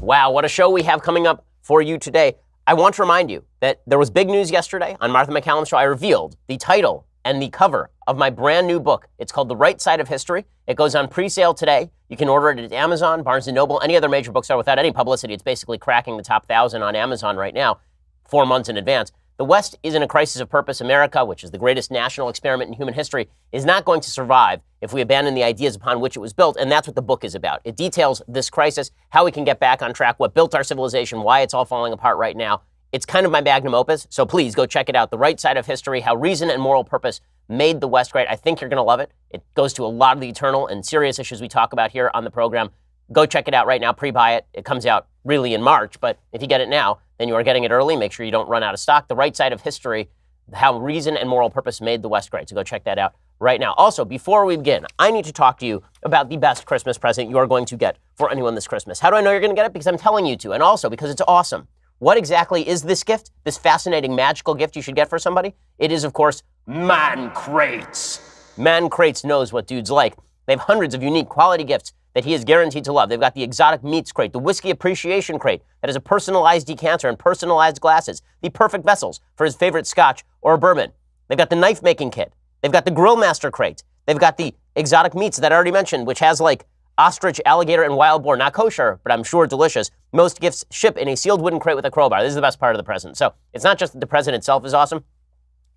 Wow, what a show we have coming up for you today. I want to remind you that there was big news yesterday on Martha McCallum's show. I revealed the title and the cover of my brand new book. It's called The Right Side of History. It goes on pre-sale today. You can order it at Amazon, Barnes & Noble, any other major bookstore without any publicity. It's basically cracking the top 1,000 on Amazon right now, 4 months in advance. The West is in a crisis of purpose. America, which is the greatest national experiment in human history, is not going to survive if we abandon the ideas upon which it was built, and that's what the book is about. It details this crisis, how we can get back on track, what built our civilization, why it's all falling apart right now. It's kind of my magnum opus, so please go check it out. The Right Side of History, How Reason and Moral Purpose Made the West Great. I think you're going to love it. It goes to a lot of the eternal and serious issues we talk about here on the program. Go check it out right now. Pre-buy it. It comes out really in March, but if you get it now, then you are getting it early. Make sure you don't run out of stock. The Right Side of History, How Reason and Moral Purpose Made the West Great. So go check that out right now. Also, before we begin, I need to talk to you about the best Christmas present you are going to get for anyone this Christmas. How do I know you're going to get it? Because I'm telling you to, and also because it's awesome. What exactly is this gift, this fascinating, magical gift you should get for somebody? It is, of course, Man Crates. Man Crates knows what dudes like. They have hundreds of unique quality gifts that he is guaranteed to love. They've got the exotic meats crate, the whiskey appreciation crate that has a personalized decanter and personalized glasses, the perfect vessels for his favorite scotch or bourbon. They've got the knife making kit. They've got the grill master crate. They've got the exotic meats that I already mentioned, which has like ostrich, alligator, and wild boar. Not kosher, but I'm sure delicious. Most gifts ship in a sealed wooden crate with a crowbar. This is the best part of the present. So it's not just that the present itself is awesome.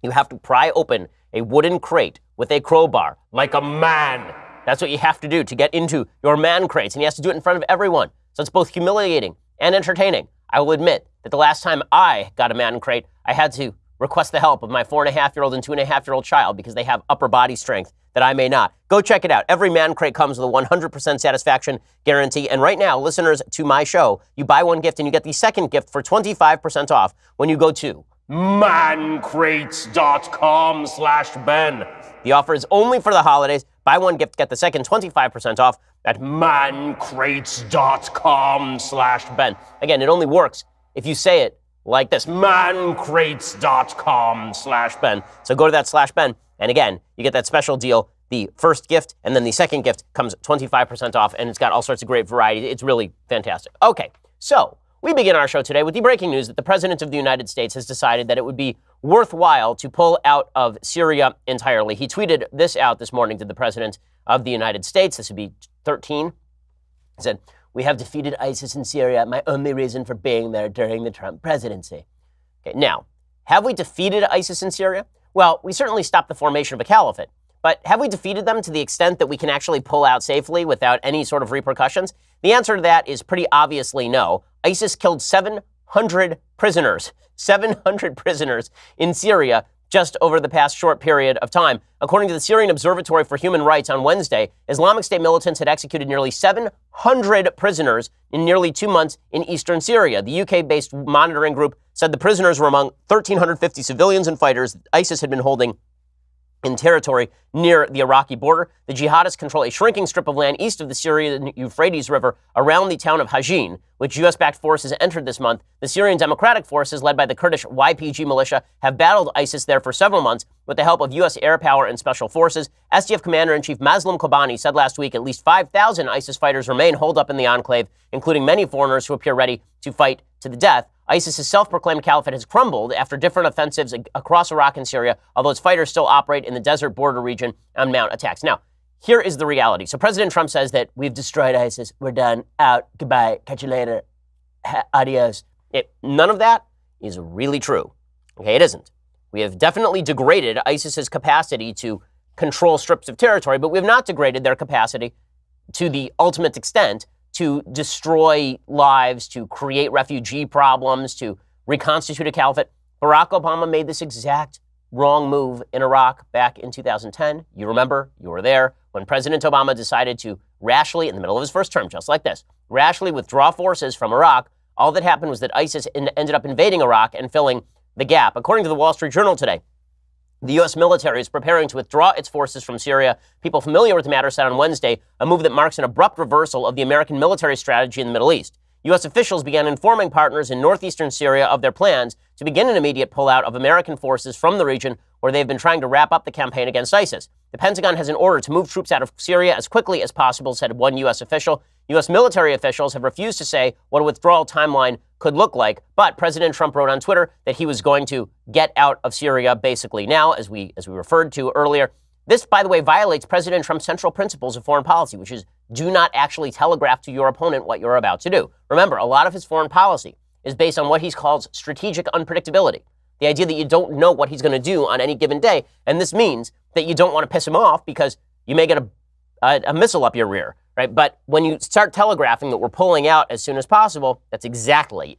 You have to pry open a wooden crate with a crowbar, like a man. That's what you have to do to get into your Man Crates, and he has to do it in front of everyone. So it's both humiliating and entertaining. I will admit that the last time I got a Man Crate, I had to request the help of my 4.5-year-old and 2.5-year-old child because they have upper body strength that I may not. Go check it out. Every Man Crate comes with a 100% satisfaction guarantee. And right now, listeners to my show, you buy one gift and you get the second gift for 25% off when you go to mancrates.com/Ben. The offer is only for the holidays. Buy one gift, get the second 25% off at mancrates.com/Ben. Again, it only works if you say it like this, mancrates.com/Ben. So go to that /Ben, and again, you get that special deal. The first gift and then the second gift comes 25% off, and it's got all sorts of great variety. It's really fantastic. Okay, so we begin our show today with the breaking news that the President of the United States has decided that it would be worthwhile to pull out of Syria entirely. He tweeted this out this morning to the President of the United States. This would be 13. He said, "We have defeated ISIS in Syria, my only reason for being there during the Trump presidency." Okay, now, have we defeated ISIS in Syria? Well, we certainly stopped the formation of a caliphate. But have we defeated them to the extent that we can actually pull out safely without any sort of repercussions? The answer to that is pretty obviously no. ISIS killed 700 prisoners, 700 prisoners in Syria just over the past short period of time. According to the Syrian Observatory for Human Rights on Wednesday, Islamic State militants had executed nearly 700 prisoners in nearly 2 months in eastern Syria. The UK-based monitoring group said the prisoners were among 1,350 civilians and fighters ISIS had been holding in territory near the Iraqi border. The jihadists control a shrinking strip of land east of the Syrian Euphrates River around the town of Hajin, which U.S.-backed forces entered this month. The Syrian Democratic Forces, led by the Kurdish YPG militia, have battled ISIS there for several months with the help of U.S. air power and special forces. SDF Commander-in-Chief Mazloum Kobani said last week at least 5,000 ISIS fighters remain holed up in the enclave, including many foreigners who appear ready to fight to the death. ISIS's self-proclaimed caliphate has crumbled after different offensives across Iraq and Syria, although its fighters still operate in the desert border region and mount attacks. Now, here is the reality. So President Trump says that we've destroyed ISIS. We're done. Out. Goodbye. Catch you later. Adios. None of that is really true. Okay, it isn't. We have definitely degraded ISIS's capacity to control strips of territory, but we have not degraded their capacity to the ultimate extent to destroy lives, to create refugee problems, to reconstitute a caliphate. Barack Obama made this exact wrong move in Iraq back in 2010. You remember, you were there, when President Obama decided to rashly, in the middle of his first term, just like this, rashly withdraw forces from Iraq. All that happened was that ISIS ended up invading Iraq and filling the gap. According to the Wall Street Journal today, the U.S. military is preparing to withdraw its forces from Syria. People familiar with the matter said on Wednesday, a move that marks an abrupt reversal of the American military strategy in the Middle East. U.S. officials began informing partners in northeastern Syria of their plans to begin an immediate pullout of American forces from the region where they've been trying to wrap up the campaign against ISIS. The Pentagon has an order to move troops out of Syria as quickly as possible, said one U.S. official. U.S. military officials have refused to say what a withdrawal timeline could look like, but President Trump wrote on Twitter that he was going to get out of Syria basically now, as we referred to earlier. This, by the way, violates President Trump's central principles of foreign policy, which is do not actually telegraph to your opponent what you're about to do. Remember, a lot of his foreign policy is based on what he calls strategic unpredictability, the idea that you don't know what he's going to do on any given day, and this means that you don't want to piss him off because you may get a missile up your rear, right? But when you start telegraphing that we're pulling out as soon as possible, that's exactly,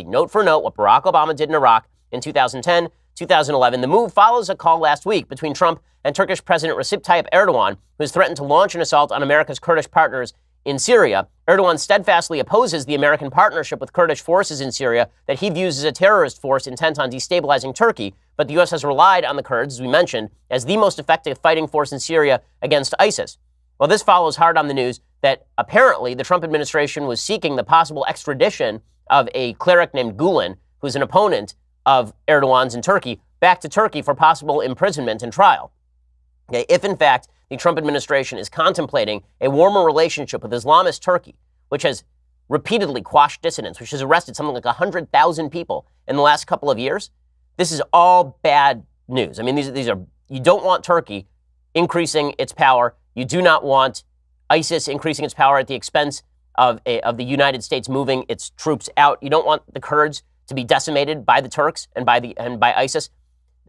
note for note, what Barack Obama did in Iraq in 2010, 2011. The move follows a call last week between Trump and Turkish President Recep Tayyip Erdogan, who has threatened to launch an assault on America's Kurdish partners in Syria. Erdogan steadfastly opposes the American partnership with Kurdish forces in Syria that he views as a terrorist force intent on destabilizing Turkey, but the U.S. has relied on the Kurds, as we mentioned, as the most effective fighting force in Syria against ISIS. Well, this follows hard on the news that apparently the Trump administration was seeking the possible extradition of a cleric named Gulen, who's an opponent of Erdogan's in Turkey, back to Turkey for possible imprisonment and trial. Okay, if, in fact, the Trump administration is contemplating a warmer relationship with Islamist Turkey, which has repeatedly quashed dissidents, which has arrested something like 100,000 people in the last couple of years, this is all bad news. I mean, these are, you don't want Turkey increasing its power. You do not want ISIS increasing its power at the expense of the United States moving its troops out. You don't want the Kurds to be decimated by the Turks and by ISIS.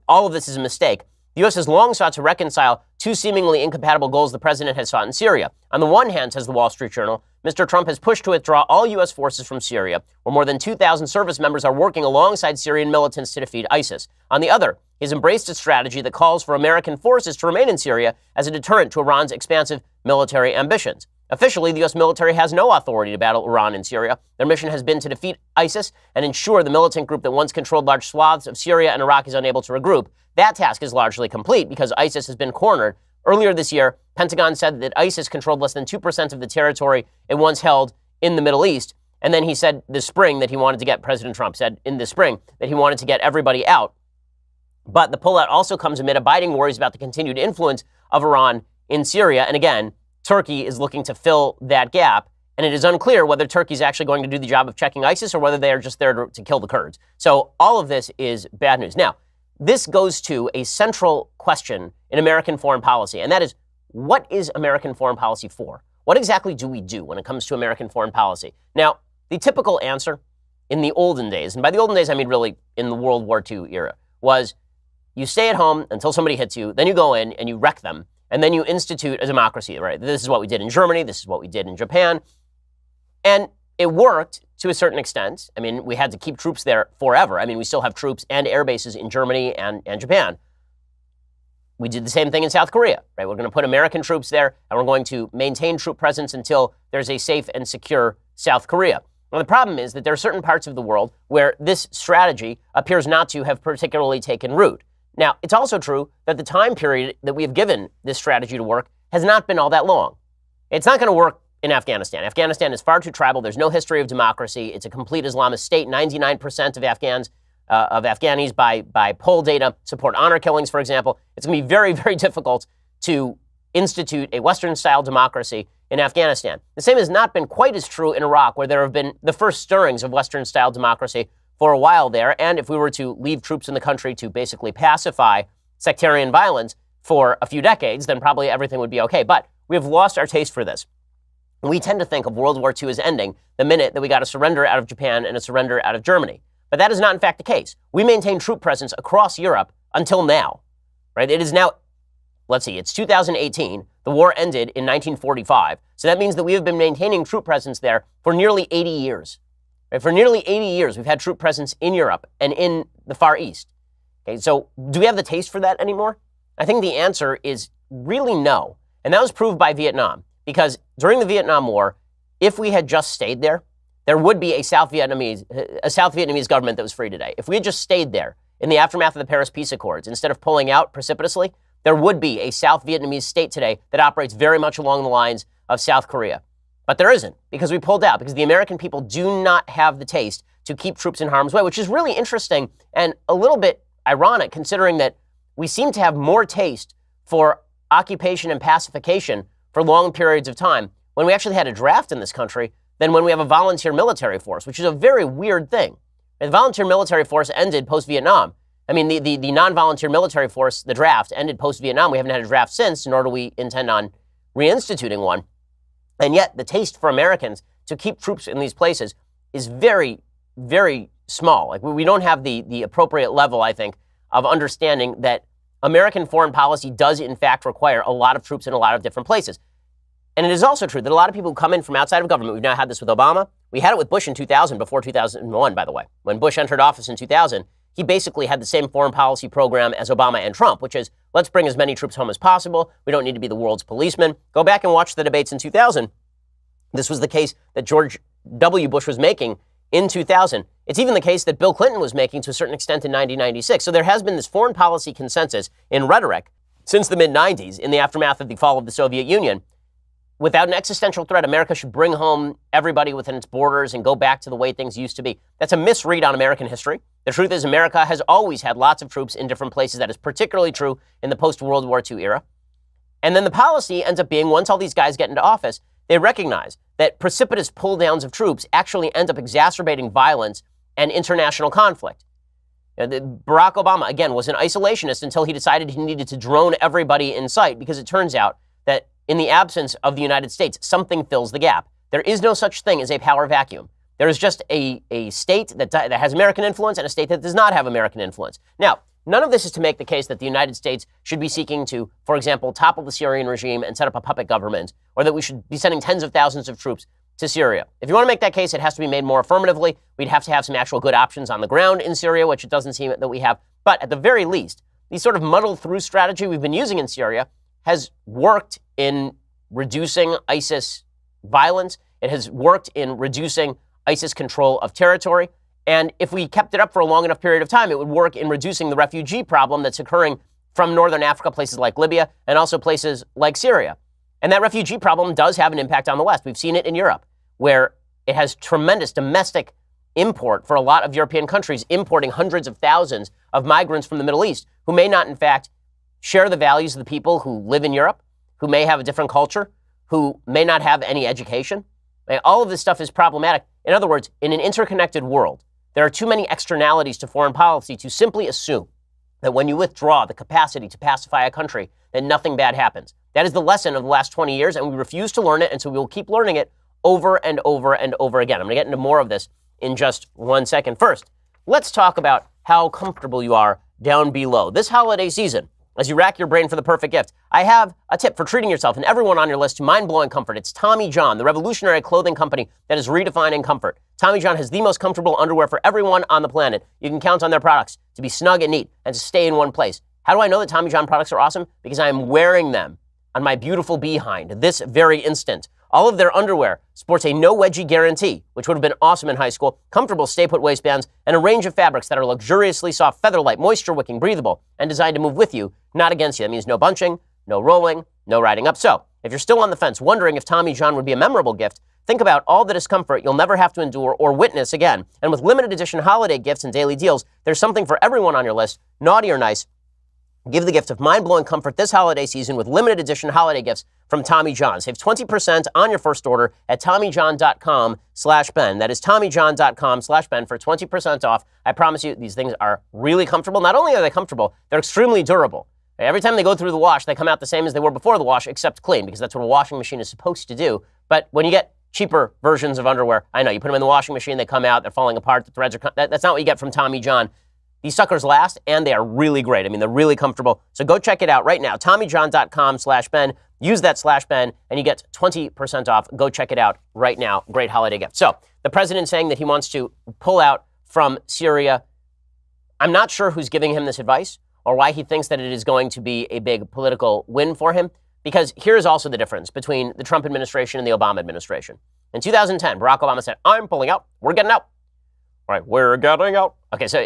All of this is a mistake. The U.S. has long sought to reconcile two seemingly incompatible goals the president has sought in Syria. On the one hand, says the Wall Street Journal, Mr. Trump has pushed to withdraw all U.S. forces from Syria, where more than 2,000 service members are working alongside Syrian militants to defeat ISIS. On the other, he's embraced a strategy that calls for American forces to remain in Syria as a deterrent to Iran's expansive military ambitions. Officially, the U.S. military has no authority to battle Iran in Syria. Their mission has been to defeat ISIS and ensure the militant group that once controlled large swaths of Syria and Iraq is unable to regroup. That task is largely complete because ISIS has been cornered. Earlier this year, Pentagon said that ISIS controlled less than 2% of the territory it once held in the Middle East. And then he said this spring that he wanted to get, President Trump said in the spring that he wanted to get everybody out. But the pullout also comes amid abiding worries about the continued influence of Iran in Syria. And again, Turkey is looking to fill that gap, and it is unclear whether Turkey is actually going to do the job of checking ISIS or whether they are just there to kill the Kurds. So all of this is bad news. Now, this goes to a central question in American foreign policy, and that is, what is American foreign policy for? What exactly do we do when it comes to American foreign policy? Now, the typical answer in the olden days, and by the olden days I mean really in the World War II era, was you stay at home until somebody hits you, then you go in and you wreck them, and then you institute a democracy, right? This is what we did in Germany. This is what we did in Japan. And it worked to a certain extent. I mean, we had to keep troops there forever. I mean, we still have troops and air bases in Germany and Japan. We did the same thing in South Korea, right? We're going to put American troops there, and we're going to maintain troop presence until there's a safe and secure South Korea. Now, the problem is that there are certain parts of the world where this strategy appears not to have particularly taken root. Now, it's also true that the time period that we have given this strategy to work has not been all that long. It's not going to work in Afghanistan. Afghanistan is far too tribal. There's no history of democracy. It's a complete Islamist state. 99% of Afghanis by poll data support honor killings, for example. It's going to be very, very difficult to institute a Western-style democracy in Afghanistan. The same has not been quite as true in Iraq, where there have been the first stirrings of Western-style democracy for a while there. And if we were to leave troops in the country to basically pacify sectarian violence for a few decades, then probably everything would be okay. But we have lost our taste for this. We tend to think of World War II as ending the minute that we got a surrender out of Japan and a surrender out of Germany. But that is not, in fact, the case. We maintain troop presence across Europe until now, right? It is now, let's see, it's 2018. The war ended in 1945. So that means that we have been maintaining troop presence there for nearly 80 years. Right? For nearly 80 years, we've had troop presence in Europe and in the Far East. Okay, so do we have the taste for that anymore? I think the answer is really no. And that was proved by Vietnam. Because during the Vietnam War, if we had just stayed there, there would be a South Vietnamese government that was free today. If we had just stayed there in the aftermath of the Paris Peace Accords, instead of pulling out precipitously, there would be a South Vietnamese state today that operates very much along the lines of South Korea. But there isn't, because we pulled out, because the American people do not have the taste to keep troops in harm's way, which is really interesting and a little bit ironic, considering that we seem to have more taste for occupation and pacification for long periods of time when we actually had a draft in this country than when we have a volunteer military force, which is a very weird thing. The volunteer military force ended post-Vietnam. I mean, the non-volunteer military force, the draft, ended post-Vietnam. We haven't had a draft since, nor do we intend on reinstituting one. And yet the taste for Americans to keep troops in these places is very, very small. Like, we don't have the appropriate level, I think, of understanding that American foreign policy does, in fact, require a lot of troops in a lot of different places. And it is also true that a lot of people who come in from outside of government, we've now had this with Obama. We had it with Bush in 2000, before 2001, by the way. When Bush entered office in 2000, he basically had the same foreign policy program as Obama and Trump, which is, let's bring as many troops home as possible. We don't need to be the world's policeman. Go back and watch the debates in 2000. This was the case that George W. Bush was making in 2000. It's even the case that Bill Clinton was making to a certain extent in 1996. So there has been this foreign policy consensus in rhetoric since the mid-90s, in the aftermath of the fall of the Soviet Union. Without an existential threat, America should bring home everybody within its borders and go back to the way things used to be. That's a misread on American history. The truth is, America has always had lots of troops in different places. That is particularly true in the post-World War II era. And then the policy ends up being, once all these guys get into office, they recognize that precipitous pull-downs of troops actually end up exacerbating violence and international conflict. Barack Obama, again, was an isolationist until he decided he needed to drone everybody in sight, because it turns out that in the absence of the United States, something fills the gap. There is no such thing as a power vacuum. There is just a state that has American influence and a state that does not have American influence. Now, none of this is to make the case that the United States should be seeking to, for example, topple the Syrian regime and set up a puppet government, or that we should be sending tens of thousands of troops to Syria. If you want to make that case, it has to be made more affirmatively. We'd have to have some actual good options on the ground in Syria, which it doesn't seem that we have. But at the very least, the sort of muddle-through strategy we've been using in Syria has worked in reducing ISIS violence. It has worked in reducing ISIS control of territory. And if we kept it up for a long enough period of time, it would work in reducing the refugee problem that's occurring from northern Africa, places like Libya, and also places like Syria. And that refugee problem does have an impact on the West. We've seen it in Europe, where it has tremendous domestic import for a lot of European countries, importing hundreds of thousands of migrants from the Middle East who may not, in fact, share the values of the people who live in Europe, who may have a different culture, who may not have any education. And all of this stuff is problematic. In other words, in an interconnected world, there are too many externalities to foreign policy to simply assume that when you withdraw the capacity to pacify a country, that nothing bad happens. That is the lesson of the last 20 years, and we refuse to learn it, and so we will keep learning it over and over and over again. I'm going to get into more of this in just 1 second. First, let's talk about how comfortable you are down below. This holiday season, as you rack your brain for the perfect gift, I have a tip for treating yourself and everyone on your list to mind-blowing comfort. It's Tommy John, the revolutionary clothing company that is redefining comfort. Tommy John has the most comfortable underwear for everyone on the planet. You can count on their products to be snug and neat and to stay in one place. How do I know that Tommy John products are awesome? Because I am wearing them on my beautiful behind this very instant. All of their underwear sports a no wedgie guarantee, which would have been awesome in high school, comfortable stay-put waistbands, and a range of fabrics that are luxuriously soft, feather-light, moisture-wicking, breathable, and designed to move with you, not against you. That means no bunching, no rolling, no riding up. So, if you're still on the fence wondering if Tommy John would be a memorable gift, think about all the discomfort you'll never have to endure or witness again. And with limited edition holiday gifts and daily deals, there's something for everyone on your list, naughty or nice. Give the gift of mind-blowing comfort this holiday season with limited edition holiday gifts from Tommy John. Save 20% on your first order at TommyJohn.com/Ben. That is TommyJohn.com/Ben for 20% off. I promise you, these things are really comfortable. Not only are they comfortable, they're extremely durable. Every time they go through the wash, they come out the same as they were before the wash, except clean, because that's what a washing machine is supposed to do. But when you get cheaper versions of underwear, I know, you put them in the washing machine, they come out, they're falling apart, the threads are... That's not what you get from Tommy John. These suckers last, and they are really great. I mean, they're really comfortable. So go check it out right now. TommyJohn.com/Ben. Use that /Ben, and you get 20% off. Go check it out right now. Great holiday gift. So the president saying that he wants to pull out from Syria. I'm not sure who's giving him this advice or why he thinks that it is going to be a big political win for him, because here's also the difference between the Trump administration and the Obama administration. In 2010, Barack Obama said, I'm pulling out. We're getting out. All right, we're getting out. Okay, so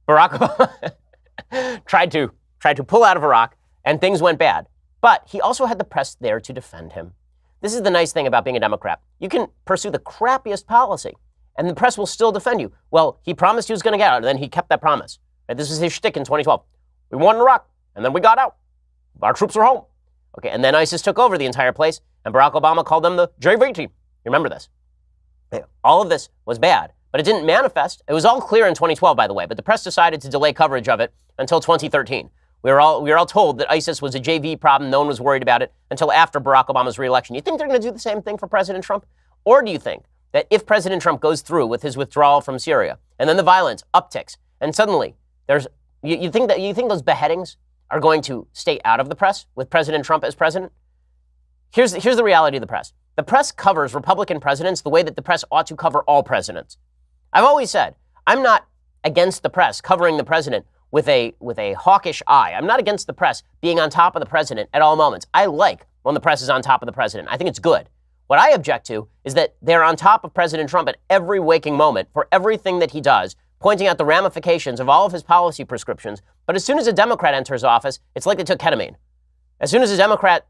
Barack Obama tried to pull out of Iraq, and things went bad. But he also had the press there to defend him. This is the nice thing about being a Democrat. You can pursue the crappiest policy, and the press will still defend you. Well, he promised he was going to get out, and then he kept that promise. Right? This is his shtick in 2012. We won in Iraq, and then we got out. Our troops are home. Okay, and then ISIS took over the entire place, and Barack Obama called them the JV team. You remember this? All of this was bad, but it didn't manifest. It was all clear in 2012, by the way, but the press decided to delay coverage of it until 2013. We were all told that ISIS was a JV problem. No one was worried about it until after Barack Obama's reelection. You think they're going to do the same thing for President Trump? Or do you think that if President Trump goes through with his withdrawal from Syria, and then the violence upticks, and suddenly you think those beheadings are going to stay out of the press with President Trump as president? Here's the reality of the press. The press covers Republican presidents the way that the press ought to cover all presidents. I've always said, I'm not against the press covering the president with a hawkish eye. I'm not against the press being on top of the president at all moments. I like when the press is on top of the president. I think it's good. What I object to is that they're on top of President Trump at every waking moment for everything that he does, pointing out the ramifications of all of his policy prescriptions. But as soon as a Democrat enters office, it's like they took ketamine. As soon as a Democrat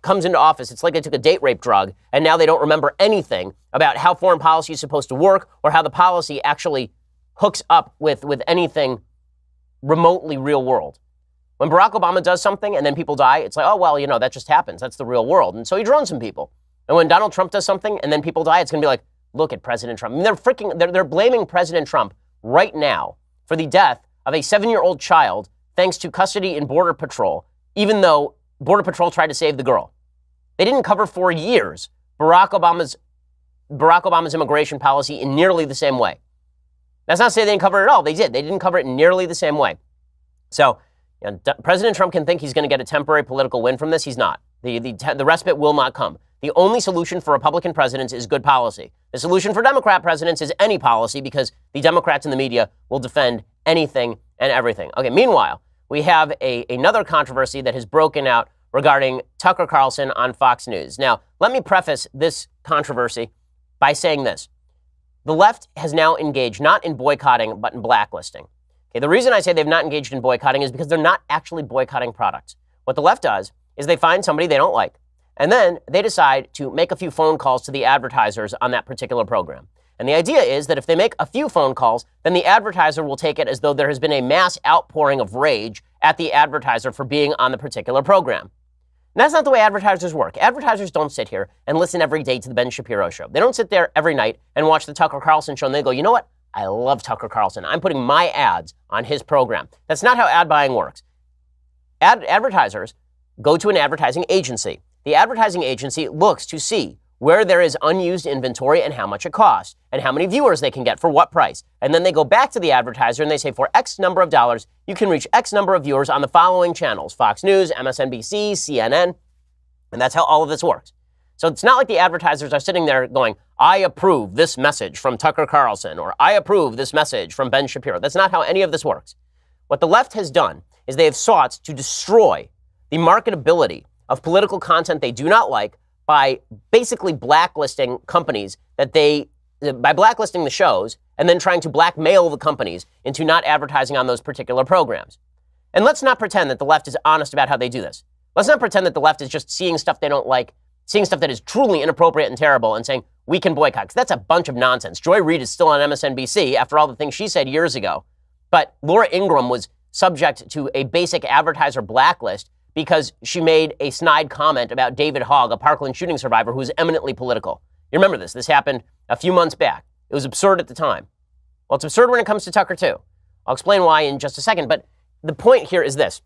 comes into office, it's like they took a date rape drug, and now they don't remember anything about how foreign policy is supposed to work or how the policy actually hooks up with anything remotely real world. When Barack Obama does something and then people die, it's like, oh, well, that just happens. That's the real world. And so he drones some people. And when Donald Trump does something and then people die, it's going to be like, look at President Trump. I mean, they're blaming President Trump right now for the death of a 7-year-old child thanks to custody in Border Patrol, even though Border Patrol tried to save the girl. They didn't cover for years Barack Obama's immigration policy in nearly the same way. That's not to say they didn't cover it at all. They did. They didn't cover it in nearly the same way. So President Trump can think he's going to get a temporary political win from this. He's not. The respite will not come. The only solution for Republican presidents is good policy. The solution for Democrat presidents is any policy because the Democrats in the media will defend anything and everything. Okay, meanwhile, we have another controversy that has broken out regarding Tucker Carlson on Fox News. Now, let me preface this controversy by saying this. The left has now engaged not in boycotting, but in blacklisting. Okay, the reason I say they've not engaged in boycotting is because they're not actually boycotting products. What the left does is they find somebody they don't like, and then they decide to make a few phone calls to the advertisers on that particular program. And the idea is that if they make a few phone calls, then the advertiser will take it as though there has been a mass outpouring of rage at the advertiser for being on the particular program. And that's not the way advertisers work. Advertisers don't sit here and listen every day to the Ben Shapiro show. They don't sit there every night and watch the Tucker Carlson show and they go, you know what? I love Tucker Carlson. I'm putting my ads on his program. That's not how ad buying works. Advertisers go to an advertising agency. The advertising agency looks to see where there is unused inventory and how much it costs and how many viewers they can get for what price. And then they go back to the advertiser and they say, for X number of dollars, you can reach X number of viewers on the following channels: Fox News, MSNBC, CNN. And that's how all of this works. So it's not like the advertisers are sitting there going, I approve this message from Tucker Carlson, or I approve this message from Ben Shapiro. That's not how any of this works. What the left has done is they have sought to destroy the marketability of political content they do not like by basically blacklisting companies by blacklisting the shows and then trying to blackmail the companies into not advertising on those particular programs. And let's not pretend that the left is honest about how they do this. Let's not pretend that the left is just seeing stuff they don't like, seeing stuff that is truly inappropriate and terrible and saying, we can boycott, because that's a bunch of nonsense. Joy Reid is still on MSNBC after all the things she said years ago. But Laura Ingraham was subject to a basic advertiser blacklist because she made a snide comment about David Hogg, a Parkland shooting survivor who was eminently political. You remember this. This happened a few months back. It was absurd at the time. Well, it's absurd when it comes to Tucker, too. I'll explain why in just a second. But the point here is this.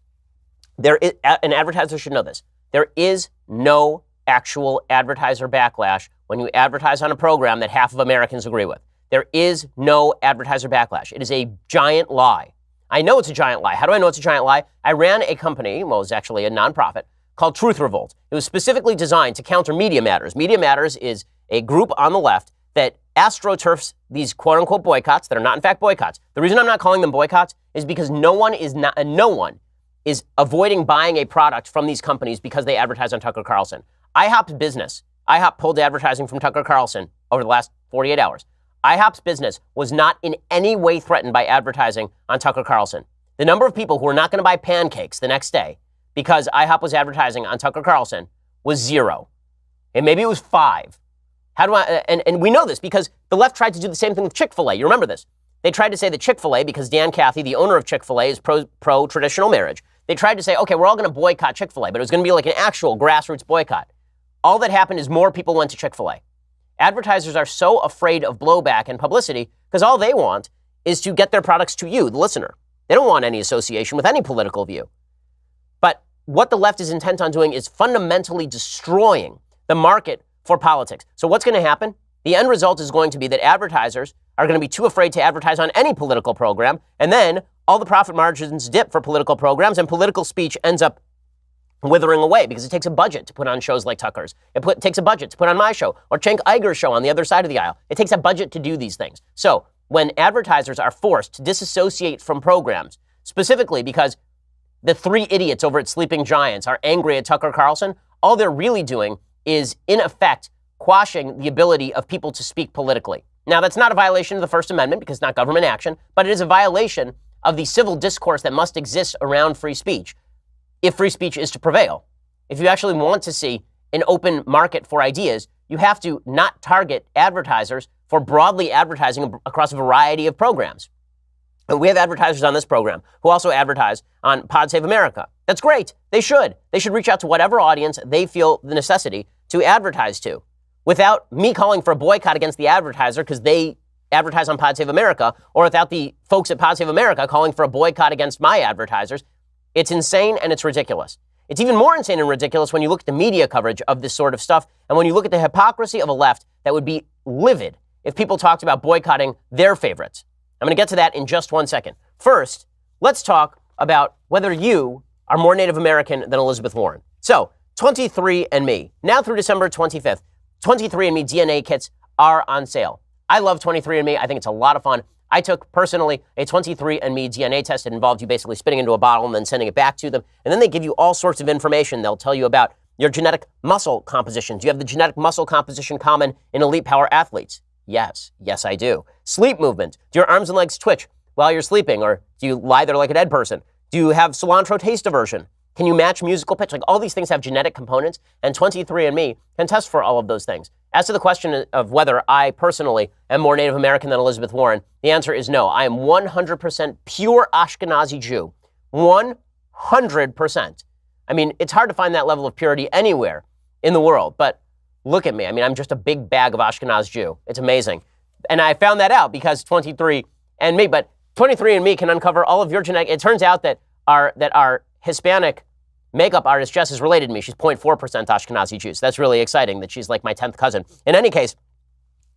An advertiser should know this. There is no actual advertiser backlash when you advertise on a program that half of Americans agree with. There is no advertiser backlash. It is a giant lie. I know it's a giant lie. How do I know it's a giant lie? I ran a company, well, it was actually a nonprofit, called Truth Revolt. It was specifically designed to counter Media Matters. Media Matters is a group on the left that astroturfs these quote-unquote boycotts that are not in fact boycotts. The reason I'm not calling them boycotts is because no one is avoiding buying a product from these companies because they advertise on Tucker Carlson. IHOP pulled advertising from Tucker Carlson over the last 48 hours. IHOP's business was not in any way threatened by advertising on Tucker Carlson. The number of people who were not going to buy pancakes the next day because IHOP was advertising on Tucker Carlson was 0. And maybe it was 5. And we know this because the left tried to do the same thing with Chick-fil-A. You remember this. They tried to say that Chick-fil-A, because Dan Cathy, the owner of Chick-fil-A, is pro-traditional marriage, they tried to say, okay, we're all going to boycott Chick-fil-A, but it was going to be like an actual grassroots boycott. All that happened is more people went to Chick-fil-A. Advertisers are so afraid of blowback and publicity because all they want is to get their products to you, the listener. They don't want any association with any political view. But what the left is intent on doing is fundamentally destroying the market for politics. So what's going to happen? The end result is going to be that advertisers are going to be too afraid to advertise on any political program, and then all the profit margins dip for political programs, and political speech ends up withering away because it takes a budget to put on shows like Tucker's. It takes a budget to put on my show or Cenk Uyghur's show on the other side of the aisle. It takes a budget to do these things. So when advertisers are forced to disassociate from programs, specifically because the three idiots over at Sleeping Giants are angry at Tucker Carlson, all they're really doing is, in effect, quashing the ability of people to speak politically. Now, that's not a violation of the First Amendment because it's not government action, but it is a violation of the civil discourse that must exist around free speech if free speech is to prevail. If you actually want to see an open market for ideas, you have to not target advertisers for broadly advertising across a variety of programs. And we have advertisers on this program who also advertise on Pod Save America. That's great. They should. They should reach out to whatever audience they feel the necessity to advertise to, without me calling for a boycott against the advertiser because they advertise on Pod Save America, or without the folks at Pod Save America calling for a boycott against my advertisers. It's insane and it's ridiculous. It's even more insane and ridiculous when you look at the media coverage of this sort of stuff, and when you look at the hypocrisy of a left that would be livid if people talked about boycotting their favorites. I'm going to get to that in just 1 second. First, let's talk about whether you are more Native American than Elizabeth Warren. So, 23andMe, now through December 25th, 23andMe DNA kits are on sale. I love 23andMe. I think it's a lot of fun. I took, personally, a 23andMe DNA test that involved you basically spitting into a bottle and then sending it back to them. And then they give you all sorts of information. They'll tell you about your genetic muscle composition. Do you have the genetic muscle composition common in elite power athletes? Yes. Yes, I do. Sleep movement. Do your arms and legs twitch while you're sleeping? Or do you lie there like a dead person? Do you have cilantro taste aversion? Can you match musical pitch? Like, all these things have genetic components, and 23andMe can test for all of those things. As to the question of whether I personally am more Native American than Elizabeth Warren, the answer is no. I am 100% pure Ashkenazi Jew. 100%. I mean, it's hard to find that level of purity anywhere in the world, but look at me. I mean, I'm just a big bag of Ashkenaz Jew. It's amazing. And I found that out because 23andMe, but 23andMe can uncover all of your genetic. It turns out that our Hispanic makeup artist, Jess, is related to me. She's 0.4% Ashkenazi Jew. So that's really exciting that she's like my 10th cousin. In any case,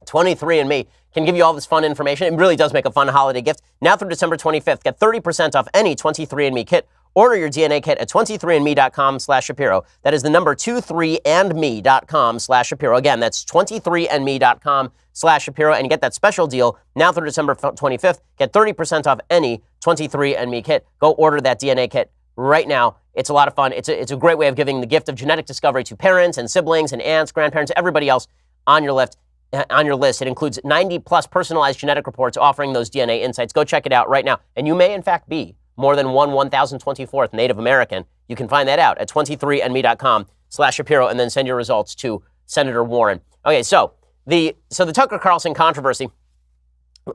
23andMe can give you all this fun information. It really does make a fun holiday gift. Now through December 25th, get 30% off any 23andMe kit. Order your DNA kit at 23andme.com/Shapiro. That is the number 23andme.com/Shapiro. Again, that's 23andme.com/Shapiro. And you get that special deal now through December 25th. Get 30% off any 23andMe kit. Go order that DNA kit right now. It's a lot of fun. It's a great way of giving the gift of genetic discovery to parents and siblings and aunts, grandparents, everybody else on your list. It includes 90+ personalized genetic reports offering those DNA insights. Go check it out right now. And you may, in fact, be more than 1,024th Native American. You can find that out at 23andme.com/Shapiro and then send your results to Senator Warren. Okay, so the Tucker Carlson controversy,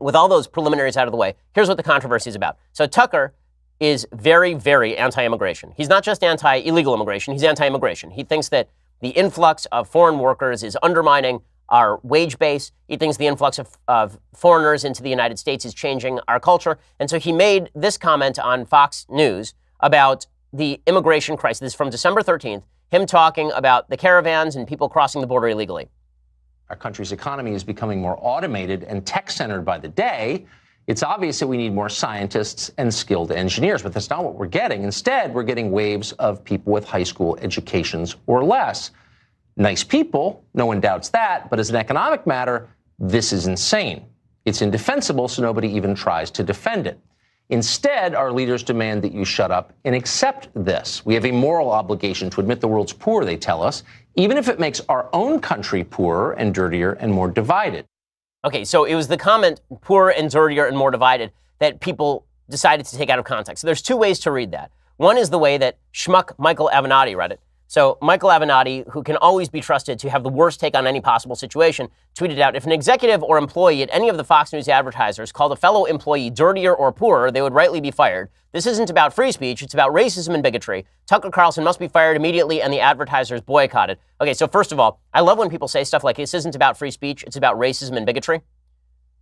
with all those preliminaries out of the way, here's what the controversy is about. So Tucker is very, very anti-immigration. He's not just anti-illegal immigration, he's anti-immigration. He thinks that the influx of foreign workers is undermining our wage base. He thinks the influx of foreigners into the United States is changing our culture. And so he made this comment on Fox News about the immigration crisis. This is from December 13th, him talking about the caravans and people crossing the border illegally. Our country's economy is becoming more automated and tech-centered by the day. It's obvious that we need more scientists and skilled engineers, but that's not what we're getting. Instead, we're getting waves of people with high school educations or less. Nice people, no one doubts that, but as an economic matter, this is insane. It's indefensible, so nobody even tries to defend it. Instead, our leaders demand that you shut up and accept this. We have a moral obligation to admit the world's poor, they tell us, even if it makes our own country poorer and dirtier and more divided. Okay, so it was the comment, poorer and dirtier and more divided, that people decided to take out of context. So there's two ways to read that. One is the way that schmuck Michael Avenatti read it. So Michael Avenatti, who can always be trusted to have the worst take on any possible situation, tweeted out, if an executive or employee at any of the Fox News advertisers called a fellow employee dirtier or poorer, they would rightly be fired. This isn't about free speech. It's about racism and bigotry. Tucker Carlson must be fired immediately and the advertisers boycotted. Okay, so first of all, I love when people say stuff like, this isn't about free speech. It's about racism and bigotry.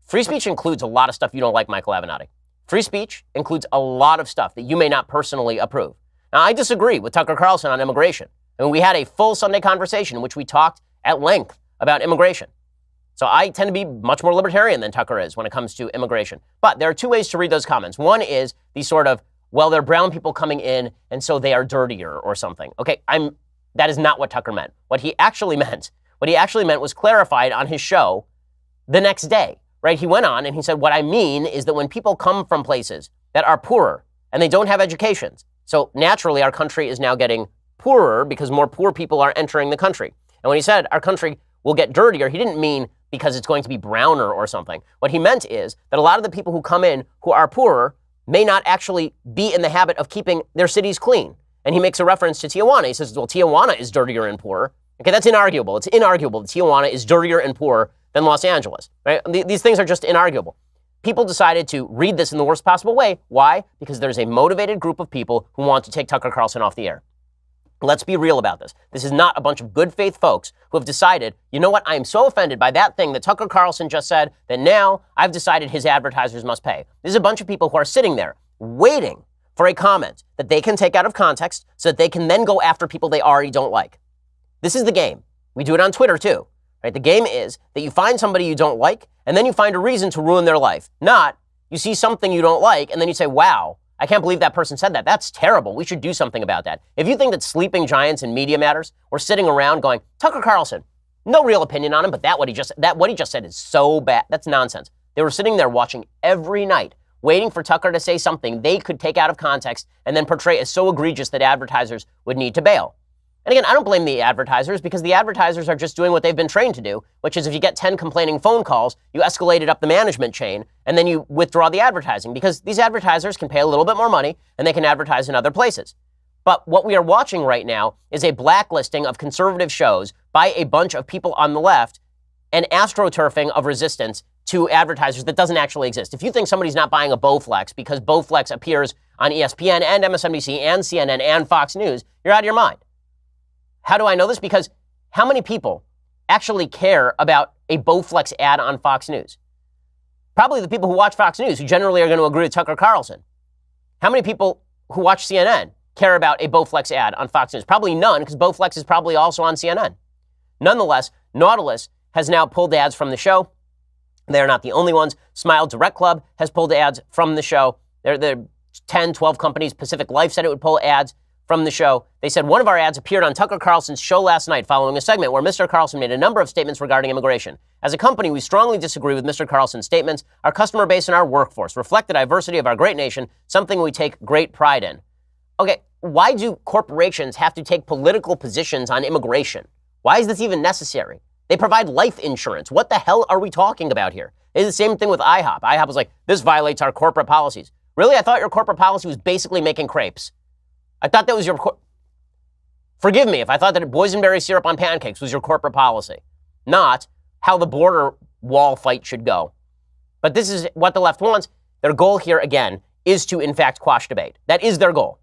Free speech includes a lot of stuff you don't like, Michael Avenatti. Free speech includes a lot of stuff that you may not personally approve. Now, I disagree with Tucker Carlson on immigration. I mean, we had a full Sunday conversation in which we talked at length about immigration. So I tend to be much more libertarian than Tucker is when it comes to immigration. But there are two ways to read those comments. One is the sort of, well, they're brown people coming in, and so they are dirtier or something. Okay, that is not what Tucker meant. What he actually meant was clarified on his show the next day, right? He went on and he said, what I mean is that when people come from places that are poorer and they don't have educations, so naturally our country is now getting poorer because more poor people are entering the country. And when he said our country will get dirtier, he didn't mean because it's going to be browner or something. What he meant is that a lot of the people who come in who are poorer may not actually be in the habit of keeping their cities clean. And he makes a reference to Tijuana. He says, well, Tijuana is dirtier and poorer. Okay, that's inarguable. It's inarguable that Tijuana is dirtier and poorer than Los Angeles, right? These things are just inarguable. People decided to read this in the worst possible way. Why? Because there's a motivated group of people who want to take Tucker Carlson off the air. Let's be real about this. This is not a bunch of good faith folks who have decided, you know what, I am so offended by that thing that Tucker Carlson just said that now I've decided his advertisers must pay. This is a bunch of people who are sitting there waiting for a comment that they can take out of context so that they can then go after people they already don't like. This is the game. We do it on Twitter too. Right? The game is that you find somebody you don't like and then you find a reason to ruin their life. Not you see something you don't like and then you say, wow, I can't believe that person said that. That's terrible. We should do something about that. If you think that sleeping giants in media matters, or sitting around going, Tucker Carlson, no real opinion on him, but what he just said is so bad. That's nonsense. They were sitting there watching every night, waiting for Tucker to say something they could take out of context and then portray as so egregious that advertisers would need to bail. And again, I don't blame the advertisers because the advertisers are just doing what they've been trained to do, which is if you get 10 complaining phone calls, you escalate it up the management chain, and then you withdraw the advertising because these advertisers can pay a little bit more money and they can advertise in other places. But what we are watching right now is a blacklisting of conservative shows by a bunch of people on the left and astroturfing of resistance to advertisers that doesn't actually exist. If you think somebody's not buying a Bowflex because Bowflex appears on ESPN and MSNBC and CNN and Fox News, you're out of your mind. How do I know this? Because how many people actually care about a Bowflex ad on Fox News? Probably the people who watch Fox News, who generally are going to agree with Tucker Carlson. How many people who watch CNN care about a Bowflex ad on Fox News? Probably none, because Bowflex is probably also on CNN. Nonetheless, Nautilus has now pulled ads from the show. They're not the only ones. Smile Direct Club has pulled ads from the show. There are 10, 12 companies. Pacific Life said it would pull ads from the show. They said one of our ads appeared on Tucker Carlson's show last night following a segment where Mr. Carlson made a number of statements regarding immigration. As a company, we strongly disagree with Mr. Carlson's statements. Our customer base and our workforce reflect the diversity of our great nation, something we take great pride in. Okay, why do corporations have to take political positions on immigration? Why is this even necessary? They provide life insurance. What the hell are we talking about here? It's the same thing with IHOP. IHOP was like, this violates our corporate policies. Really? I thought your corporate policy was basically making crepes. I thought that was your... Forgive me if I thought that boysenberry syrup on pancakes was your corporate policy, not how the border wall fight should go. But this is what the left wants. Their goal here, again, is to, in fact, quash debate. That is their goal.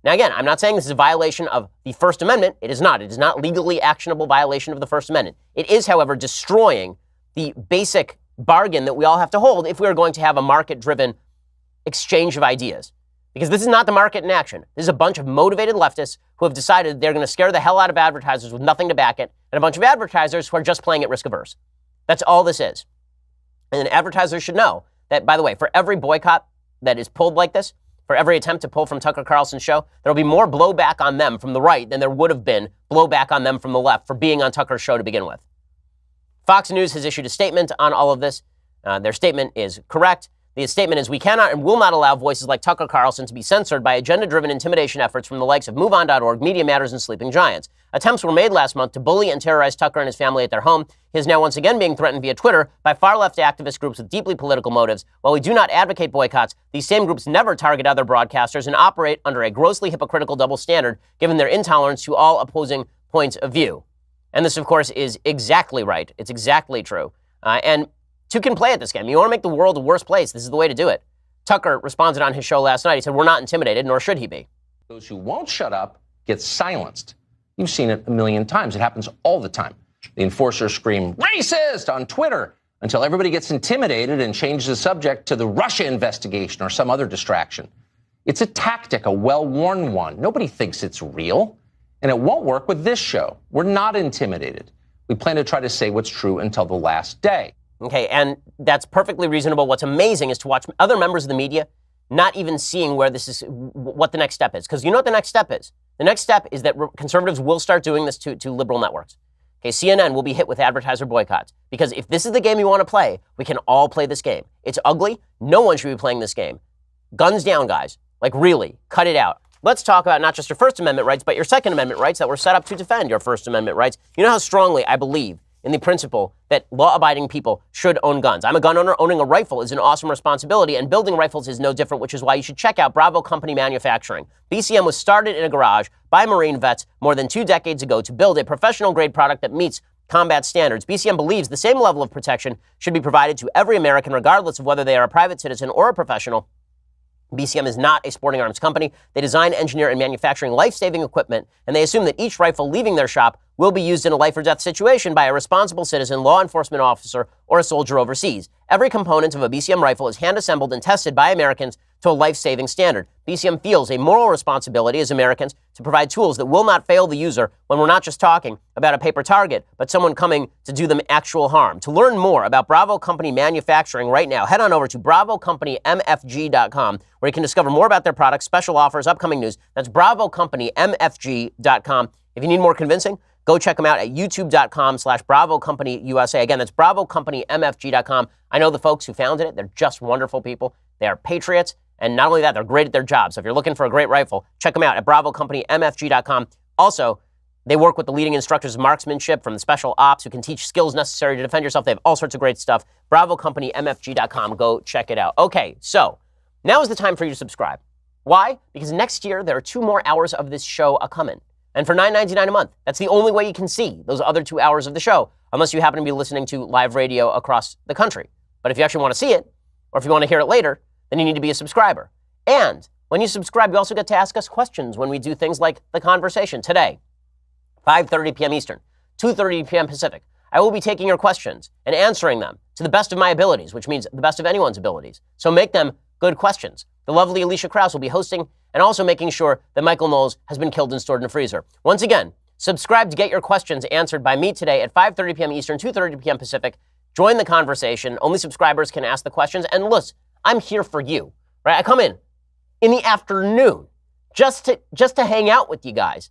Now, again, I'm not saying this is a violation of the First Amendment. It is not. It is not legally actionable violation of the First Amendment. It is, however, destroying the basic bargain that we all have to hold if we are going to have a market-driven exchange of ideas. Because this is not the market in action. This is a bunch of motivated leftists who have decided they're going to scare the hell out of advertisers with nothing to back it, and a bunch of advertisers who are just playing at risk averse. That's all this is. And advertisers should know that, by the way, for every boycott that is pulled like this, for every attempt to pull from Tucker Carlson's show, there will be more blowback on them from the right than there would have been blowback on them from the left for being on Tucker's show to begin with. Fox News has issued a statement on all of this. Their statement is correct. The statement is, we cannot and will not allow voices like Tucker Carlson to be censored by agenda-driven intimidation efforts from the likes of MoveOn.org, Media Matters, and Sleeping Giants. Attempts were made last month to bully and terrorize Tucker and his family at their home. He is now once again being threatened via Twitter by far-left activist groups with deeply political motives. While we do not advocate boycotts, these same groups never target other broadcasters and operate under a grossly hypocritical double standard, given their intolerance to all opposing points of view. And this, of course, is exactly right. It's exactly true. And two can play at this game. You want to make the world a worse place, this is the way to do it. Tucker responded on his show last night. He said, "We're not intimidated, nor should he be." Those who won't shut up get silenced. You've seen it a million times. It happens all the time. The enforcers scream, "Racist!" on Twitter until everybody gets intimidated and changes the subject to the Russia investigation or some other distraction. It's a tactic, a well-worn one. Nobody thinks it's real. And it won't work with this show. We're not intimidated. We plan to try to say what's true until the last day. Okay, and that's perfectly reasonable. What's amazing is to watch other members of the media not even seeing where this is, what the next step is. Because you know what the next step is? The next step is that conservatives will start doing this to liberal networks. Okay, CNN will be hit with advertiser boycotts. Because if this is the game you want to play, we can all play this game. It's ugly. No one should be playing this game. Guns down, guys. Like, really, cut it out. Let's talk about not just your First Amendment rights, but your Second Amendment rights that were set up to defend your First Amendment rights. You know how strongly I believe in the principle that law-abiding people should own guns. I'm a gun owner. Owning a rifle is an awesome responsibility, and building rifles is no different, which is why you should check out Bravo Company Manufacturing. BCM was started in a garage by Marine vets more than 2 decades ago to build a professional-grade product that meets combat standards. BCM believes the same level of protection should be provided to every American, regardless of whether they are a private citizen or a professional. BCM is not a sporting arms company. They design, engineer, and manufacturing life-saving equipment, and they assume that each rifle leaving their shop will be used in a life-or-death situation by a responsible citizen, law enforcement officer, or a soldier overseas. Every component of a BCM rifle is hand-assembled and tested by Americans to a life-saving standard. BCM feels a moral responsibility as Americans to provide tools that will not fail the user when we're not just talking about a paper target, but someone coming to do them actual harm. To learn more about Bravo Company Manufacturing right now, head on over to BravoCompanyMFG.com, where you can discover more about their products, special offers, upcoming news. That's BravoCompanyMFG.com. If you need more convincing, go check them out at youtube.com/BravoCompanyUSA. Again, that's BravoCompanyMFG.com. I know the folks who founded it. They're just wonderful people. They are patriots. And not only that, they're great at their job. So if you're looking for a great rifle, check them out at BravoCompanyMFG.com. Also, they work with the leading instructors of marksmanship from the special ops who can teach skills necessary to defend yourself. They have all sorts of great stuff. BravoCompanyMFG.com. Go check it out. Okay, so now is the time for you to subscribe. Why? Because next year, there are 2 more hours of this show a-coming. And for $9.99 a month, that's the only way you can see those other 2 hours of the show, unless you happen to be listening to live radio across the country. But if you actually want to see it, or if you want to hear it later, then you need to be a subscriber. And when you subscribe, you also get to ask us questions when we do things like The Conversation today, 5:30 p.m. Eastern, 2:30 p.m. Pacific. I will be taking your questions and answering them to the best of my abilities, which means the best of anyone's abilities. So make them good questions. The lovely Alicia Krause will be hosting and also making sure that Michael Knowles has been killed and stored in a freezer. Once again, subscribe to get your questions answered by me today at 5:30 p.m. Eastern, 2:30 p.m. Pacific. Join the conversation. Only subscribers can ask the questions. And listen, I'm here for you, right? I come in the afternoon just to hang out with you guys.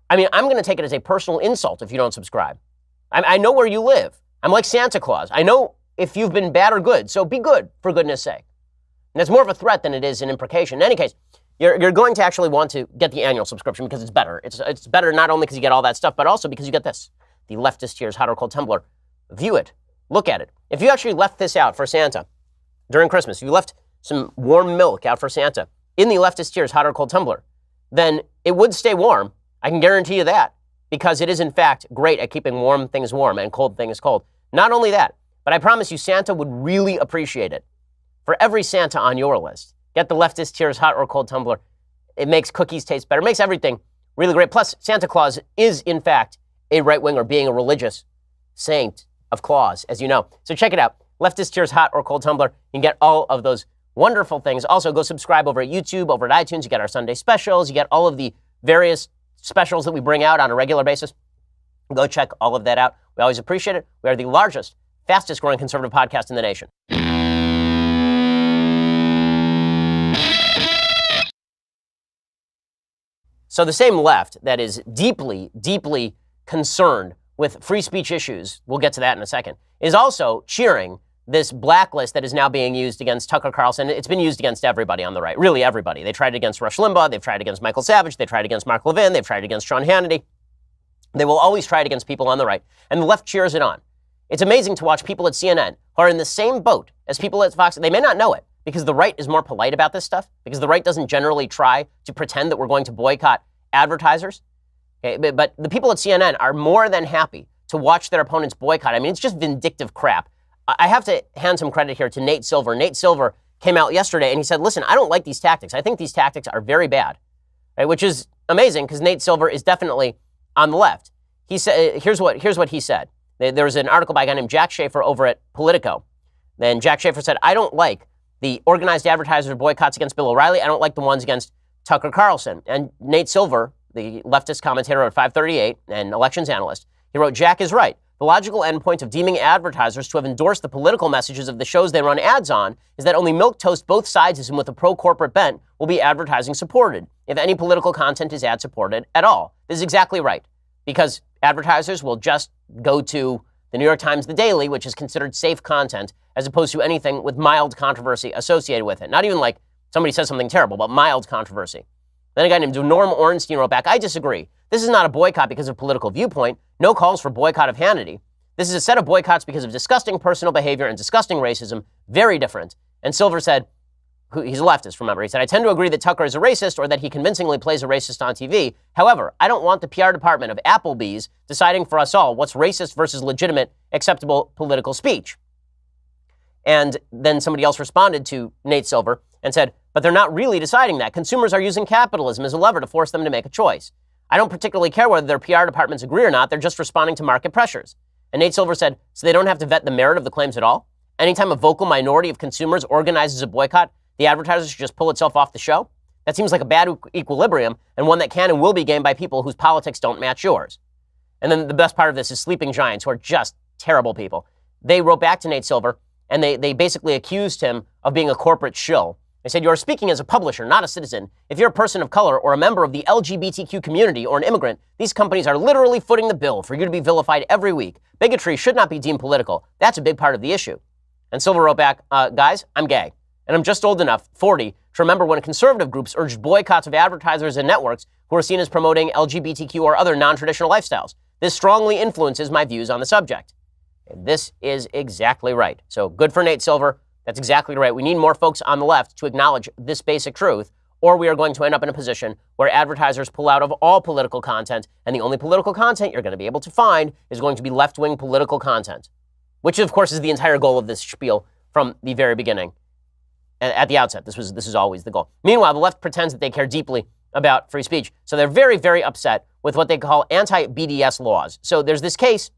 I mean, I'm going to take it as a personal insult if you don't subscribe. I know where you live. I'm like Santa Claus. I know if you've been bad or good, so be good, for goodness sake. And it's more of a threat than it is an imprecation. In any case, you're going to actually want to get the annual subscription because it's better. It's better not only because you get all that stuff, but also because you get this, the Leftist Tears Hot or Cold Tumbler. View it. Look at it. If you actually left this out for Santa during Christmas, if you left some warm milk out for Santa in the Leftist Tears Hot or Cold Tumbler, then it would stay warm. I can guarantee you that, because it is, in fact, great at keeping warm things warm and cold things cold. Not only that, but I promise you Santa would really appreciate it. For every Santa on your list, get the Leftist Tears Hot or Cold Tumbler. It makes cookies taste better. It makes everything really great. Plus, Santa Claus is, in fact, a right-winger, being a religious saint of Claus, as you know. So check it out. Leftist Tears Hot or Cold Tumbler. You can get all of those wonderful things. Also, go subscribe over at YouTube, over at iTunes. You get our Sunday specials. You get all of the various specials that we bring out on a regular basis. Go check all of that out. We always appreciate it. We are the largest, fastest growing conservative podcast in the nation. So the same left that is deeply, deeply concerned with free speech issues, we'll get to that in a second, is also cheering this blacklist that is now being used against Tucker Carlson. It's been used against everybody on the right, really everybody. They tried it against Rush Limbaugh. They've tried it against Michael Savage. They tried it against Mark Levin. They've tried it against Sean Hannity. They will always try it against people on the right, and the left cheers it on. It's amazing to watch people at CNN who are in the same boat as people at Fox. They may not know it because the right is more polite about this stuff, because the right doesn't generally try to pretend that we're going to boycott advertisers. Okay? But the people at CNN are more than happy to watch their opponents boycott. I mean, it's just vindictive crap. I have to hand some credit here to Nate Silver. Nate Silver came out yesterday and he said, listen, I don't like these tactics. I think these tactics are very bad, right? Which is amazing because Nate Silver is definitely on the left. He said, here's what he said. There was an article by a guy named Jack Schaefer over at Politico. Then Jack Schaefer said, I don't like the organized advertiser boycotts against Bill O'Reilly. I don't like the ones against Tucker Carlson. And Nate Silver, the leftist commentator at 538 and elections analyst, he wrote, Jack is right. The logical endpoint of deeming advertisers to have endorsed the political messages of the shows they run ads on is that only milquetoast both sidesism with a pro-corporate bent will be advertising supported, if any political content is ad supported at all. This is exactly right, because advertisers will just go to the New York Times, The Daily, which is considered safe content, as opposed to anything with mild controversy associated with it. Not even like somebody says something terrible, but mild controversy. Then a guy named Norm Ornstein wrote back, I disagree. This is not a boycott because of political viewpoint. No calls for boycott of Hannity. This is a set of boycotts because of disgusting personal behavior and disgusting racism. Very different. And Silver said, he's a leftist, remember. He said, I tend to agree that Tucker is a racist or that he convincingly plays a racist on TV. However, I don't want the PR department of Applebee's deciding for us all what's racist versus legitimate, acceptable political speech. And then somebody else responded to Nate Silver and said, but they're not really deciding that. Consumers are using capitalism as a lever to force them to make a choice. I don't particularly care whether their PR departments agree or not. They're just responding to market pressures. And Nate Silver said, so they don't have to vet the merit of the claims at all? Anytime a vocal minority of consumers organizes a boycott, the advertiser should just pull itself off the show? That seems like a bad equilibrium and one that can and will be gained by people whose politics don't match yours. And then the best part of this is Sleeping Giants, who are just terrible people. They wrote back to Nate Silver, and they basically accused him of being a corporate shill. They said, you are speaking as a publisher, not a citizen. If you're a person of color or a member of the LGBTQ community or an immigrant, these companies are literally footing the bill for you to be vilified every week. Bigotry should not be deemed political. That's a big part of the issue. And Silver wrote back, guys, I'm gay. And I'm just old enough, 40, to remember when conservative groups urged boycotts of advertisers and networks who are seen as promoting LGBTQ or other non-traditional lifestyles. This strongly influences my views on the subject. And this is exactly right. So good for Nate Silver. That's exactly right. We need more folks on the left to acknowledge this basic truth, or we are going to end up in a position where advertisers pull out of all political content, and the only political content you're going to be able to find is going to be left-wing political content, which, of course, is the entire goal of this spiel from the very beginning. At the outset, this is always the goal. Meanwhile, the left pretends that they care deeply about free speech, so they're very, very upset with what they call anti-BDS laws. So there's this case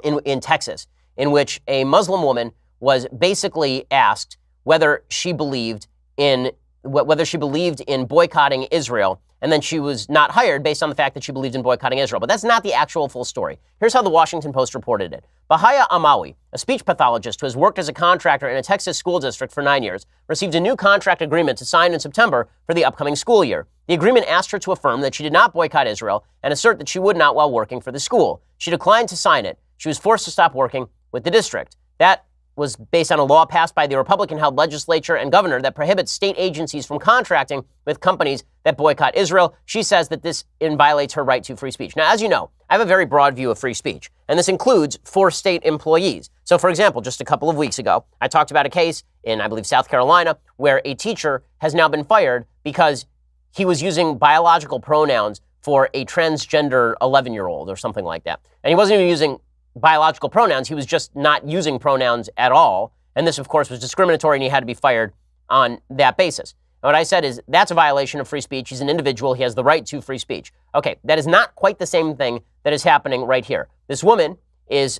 in Texas in which a Muslim woman was basically asked whether she believed in boycotting Israel, and then she was not hired based on the fact that she believed in boycotting Israel. But that's not the actual full story. Here's how the Washington Post reported it. Bahaya Amawi, a speech pathologist who has worked as a contractor in a Texas school district for 9 years, received a new contract agreement to sign in September for the upcoming school year. The agreement asked her to affirm that she did not boycott Israel and assert that she would not while working for the school. She declined to sign it. She was forced to stop working with the district. That was based on a law passed by the Republican-held legislature and governor that prohibits state agencies from contracting with companies that boycott Israel. She says that this violates her right to free speech. Now, as you know, I have a very broad view of free speech, and this includes for state employees. So, for example, just a couple of weeks ago, I talked about a case in, I believe, South Carolina, where a teacher has now been fired because he was using biological pronouns for a transgender 11-year-old or something like that. And he wasn't even using biological pronouns. He was just not using pronouns at all. And this, of course, was discriminatory, and he had to be fired on that basis. And what I said is that's a violation of free speech. He's an individual. He has the right to free speech. Okay, that is not quite the same thing that is happening right here. This woman is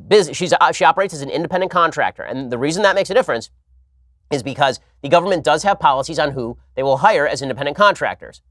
busy. She operates as an independent contractor. And the reason that makes a difference is because the government does have policies on who they will hire as independent contractors.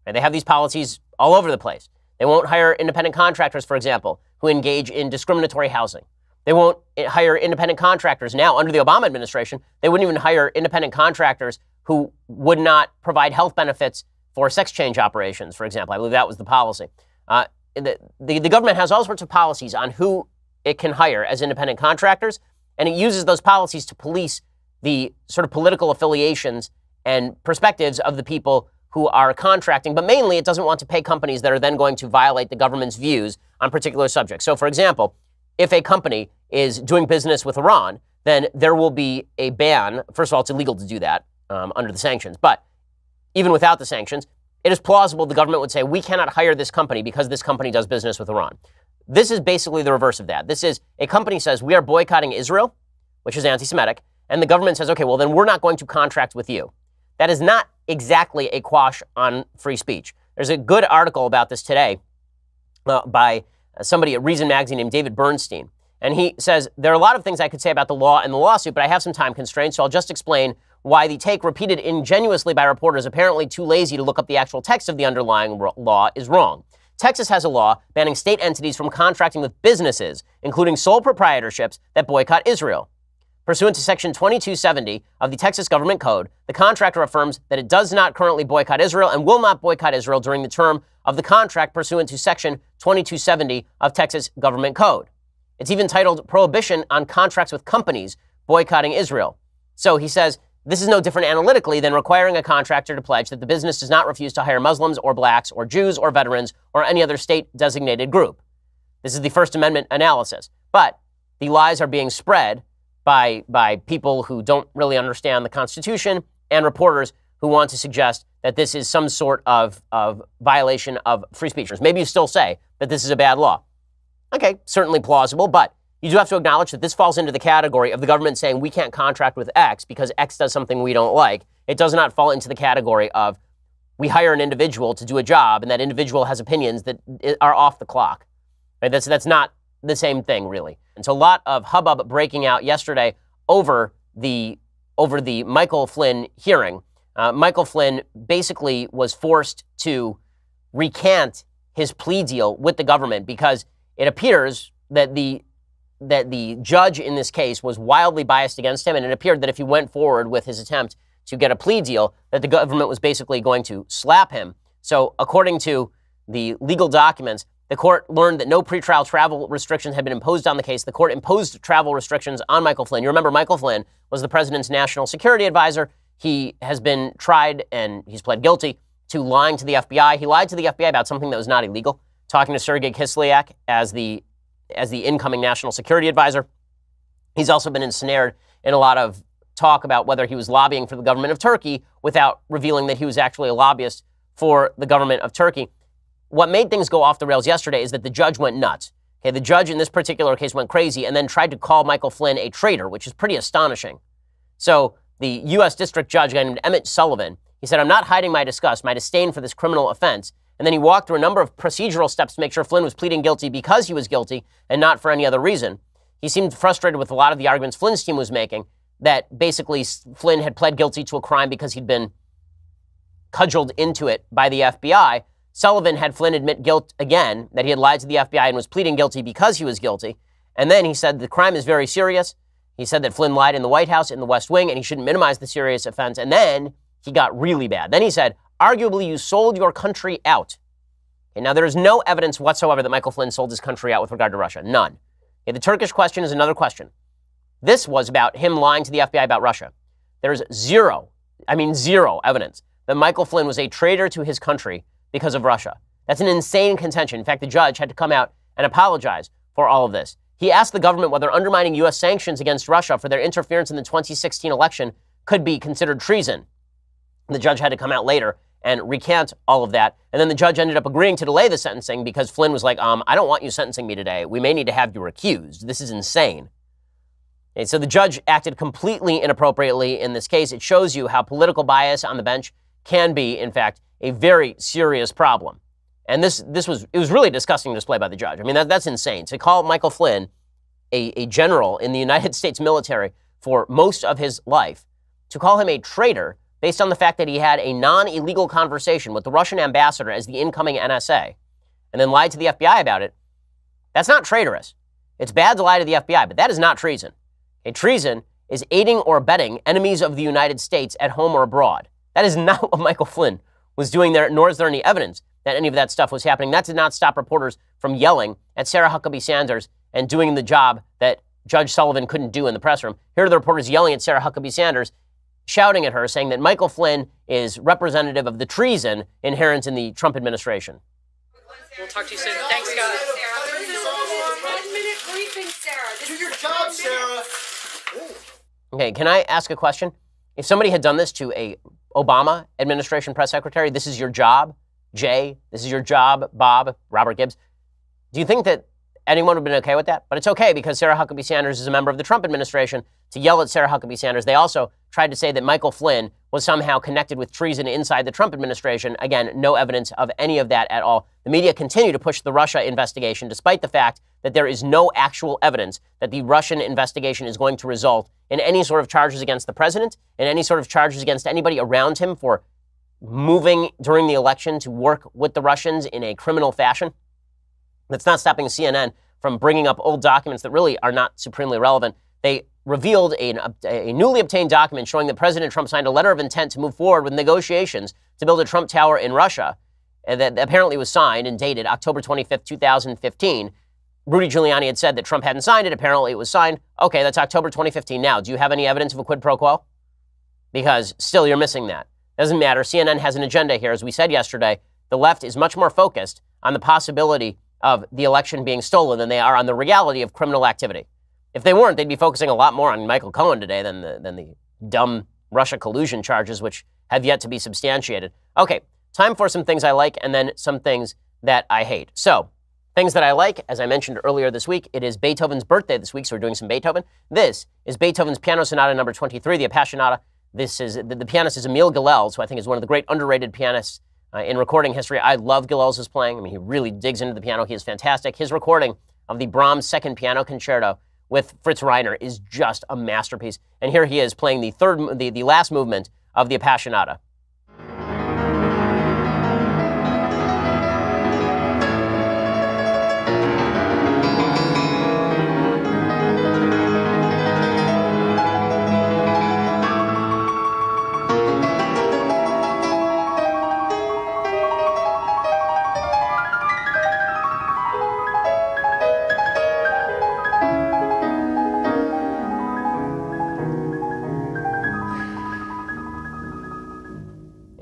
And they have these policies all over the place. They won't hire independent contractors, for example, who engage in discriminatory housing. They won't hire independent contractors now under the Obama administration. They wouldn't even hire independent contractors who would not provide health benefits for sex change operations, for example. I believe that was the policy. The government has all sorts of policies on who it can hire as independent contractors, and it uses those policies to police the sort of political affiliations and perspectives of the people who are contracting, but mainly it doesn't want to pay companies that are then going to violate the government's views on particular subjects. So, for example, if a company is doing business with Iran, then there will be a ban. First of all, it's illegal to do that under the sanctions. But even without the sanctions, it is plausible the government would say, we cannot hire this company because this company does business with Iran. This is basically the reverse of that. This is a company says, we are boycotting Israel, which is anti-Semitic, and the government says, okay, well, then we're not going to contract with you. That is not exactly a quash on free speech. There's a good article about this today by somebody at Reason Magazine named David Bernstein. And he says, there are a lot of things I could say about the law and the lawsuit, but I have some time constraints, so I'll just explain why the take repeated ingenuously by reporters apparently too lazy to look up the actual text of the underlying law is wrong. Texas has a law banning state entities from contracting with businesses, including sole proprietorships, that boycott Israel. Pursuant to Section 2270 of the Texas Government Code, the contractor affirms that it does not currently boycott Israel and will not boycott Israel during the term of the contract pursuant to Section 2270 of Texas Government Code. It's even titled Prohibition on Contracts with Companies Boycotting Israel. So he says, this is no different analytically than requiring a contractor to pledge that the business does not refuse to hire Muslims or blacks or Jews or veterans or any other state-designated group. This is the First Amendment analysis. But the lies are being spread by people who don't really understand the Constitution and reporters who want to suggest that this is some sort of violation of free speech. Maybe you still say that this is a bad law. Okay, certainly plausible, but you do have to acknowledge that this falls into the category of the government saying we can't contract with X because X does something we don't like. It does not fall into the category of we hire an individual to do a job and that individual has opinions that are off the clock. Right? That's not the same thing, really. And so a lot of hubbub breaking out yesterday over the Michael Flynn hearing. Michael Flynn basically was forced to recant his plea deal with the government because it appears that the judge in this case was wildly biased against him, and it appeared that if he went forward with his attempt to get a plea deal, that the government was basically going to slap him. So according to the legal documents, the court learned that no pretrial travel restrictions had been imposed on the case. The court imposed travel restrictions on Michael Flynn. You remember Michael Flynn was the president's national security advisor. He has been tried and he's pled guilty to lying to the FBI. He lied to the FBI about something that was not illegal, talking to Sergei Kislyak as the incoming national security advisor. He's also been ensnared in a lot of talk about whether he was lobbying for the government of Turkey without revealing that he was actually a lobbyist for the government of Turkey. What made things go off the rails yesterday is that the judge went nuts. Okay, the judge in this particular case went crazy and then tried to call Michael Flynn a traitor, which is pretty astonishing. So the U.S. District Judge, a guy named Emmett Sullivan, he said, I'm not hiding my disgust, my disdain for this criminal offense. And then he walked through a number of procedural steps to make sure Flynn was pleading guilty because he was guilty and not for any other reason. He seemed frustrated with a lot of the arguments Flynn's team was making, that basically Flynn had pled guilty to a crime because he'd been cudgeled into it by the FBI. Sullivan had Flynn admit guilt again, that he had lied to the FBI and was pleading guilty because he was guilty. And then he said the crime is very serious. He said that Flynn lied in the White House, in the West Wing, and he shouldn't minimize the serious offense. And then he got really bad. Then he said, arguably you sold your country out. Okay, now there is no evidence whatsoever that Michael Flynn sold his country out with regard to Russia. None. Okay, the Turkish question is another question. This was about him lying to the FBI about Russia. There's zero evidence that Michael Flynn was a traitor to his country because of Russia. That's an insane contention. In fact, the judge had to come out and apologize for all of this. He asked the government whether undermining U.S. sanctions against Russia for their interference in the 2016 election could be considered treason. The judge had to come out later and recant all of that. And then the judge ended up agreeing to delay the sentencing because Flynn was like, I don't want you sentencing me today. We may need to have you recused. This is insane. And so the judge acted completely inappropriately in this case. It shows you how political bias on the bench can be, in fact, a very serious problem. And it was really a disgusting display by the judge. I mean, that's insane. To call Michael Flynn a general in the United States military for most of his life, to call him a traitor based on the fact that he had a non-illegal conversation with the Russian ambassador as the incoming NSA, and then lied to the FBI about it, that's not traitorous. It's bad to lie to the FBI, but that is not treason. A treason is aiding or abetting enemies of the United States at home or abroad. That is not what Michael Flynn was doing there, nor is there any evidence that any of that stuff was happening. That did not stop reporters from yelling at Sarah Huckabee Sanders and doing the job that Judge Sullivan couldn't do in the press room. Here are the reporters yelling at Sarah Huckabee Sanders. shouting at her, saying that Michael Flynn is representative of the treason inherent in the Trump administration. We'll talk to you soon. Thanks, guys. 1 minute briefing, Sarah. Do your job, Sarah. Okay, can I ask a question? If somebody had done this to a Obama administration press secretary, this is your job, Jay, this is your job, Bob, Robert Gibbs, do you think that anyone would have been okay with that? But it's okay because Sarah Huckabee Sanders is a member of the Trump administration. To yell at Sarah Huckabee Sanders, they also tried to say that Michael Flynn was somehow connected with treason inside the Trump administration. Again, no evidence of any of that at all. The media continue to push the Russia investigation, despite the fact that there is no actual evidence that the Russian investigation is going to result in any sort of charges against the president, and any sort of charges against anybody around him for moving during the election to work with the Russians in a criminal fashion. That's not stopping CNN from bringing up old documents that really are not supremely relevant. They revealed a newly obtained document showing that President Trump signed a letter of intent to move forward with negotiations to build a Trump Tower in Russia, and that apparently was signed and dated October 25th, 2015. Rudy Giuliani had said that Trump hadn't signed it. Apparently it was signed. Okay, that's October 2015 now. Do you have any evidence of a quid pro quo? Because still you're missing that. Doesn't matter. CNN has an agenda here. As we said yesterday, the left is much more focused on the possibility of the election being stolen than they are on the reality of criminal activity. If they weren't, they'd be focusing a lot more on Michael Cohen today than the dumb Russia collusion charges, which have yet to be substantiated. Okay, time for some things I like and then some things that I hate. So, things that I like, as I mentioned earlier this week, it is Beethoven's birthday this week, so we're doing some Beethoven. This is Beethoven's Piano Sonata number 23, the Appassionata. This is, the pianist is Emil Gilels, who I think is one of the great underrated pianists in recording history. I love Gilels' playing. I mean, he really digs into the piano. He is fantastic. His recording of the Brahms Second Piano Concerto with Fritz Reiner is just a masterpiece. And here he is playing the last movement of the Appassionata.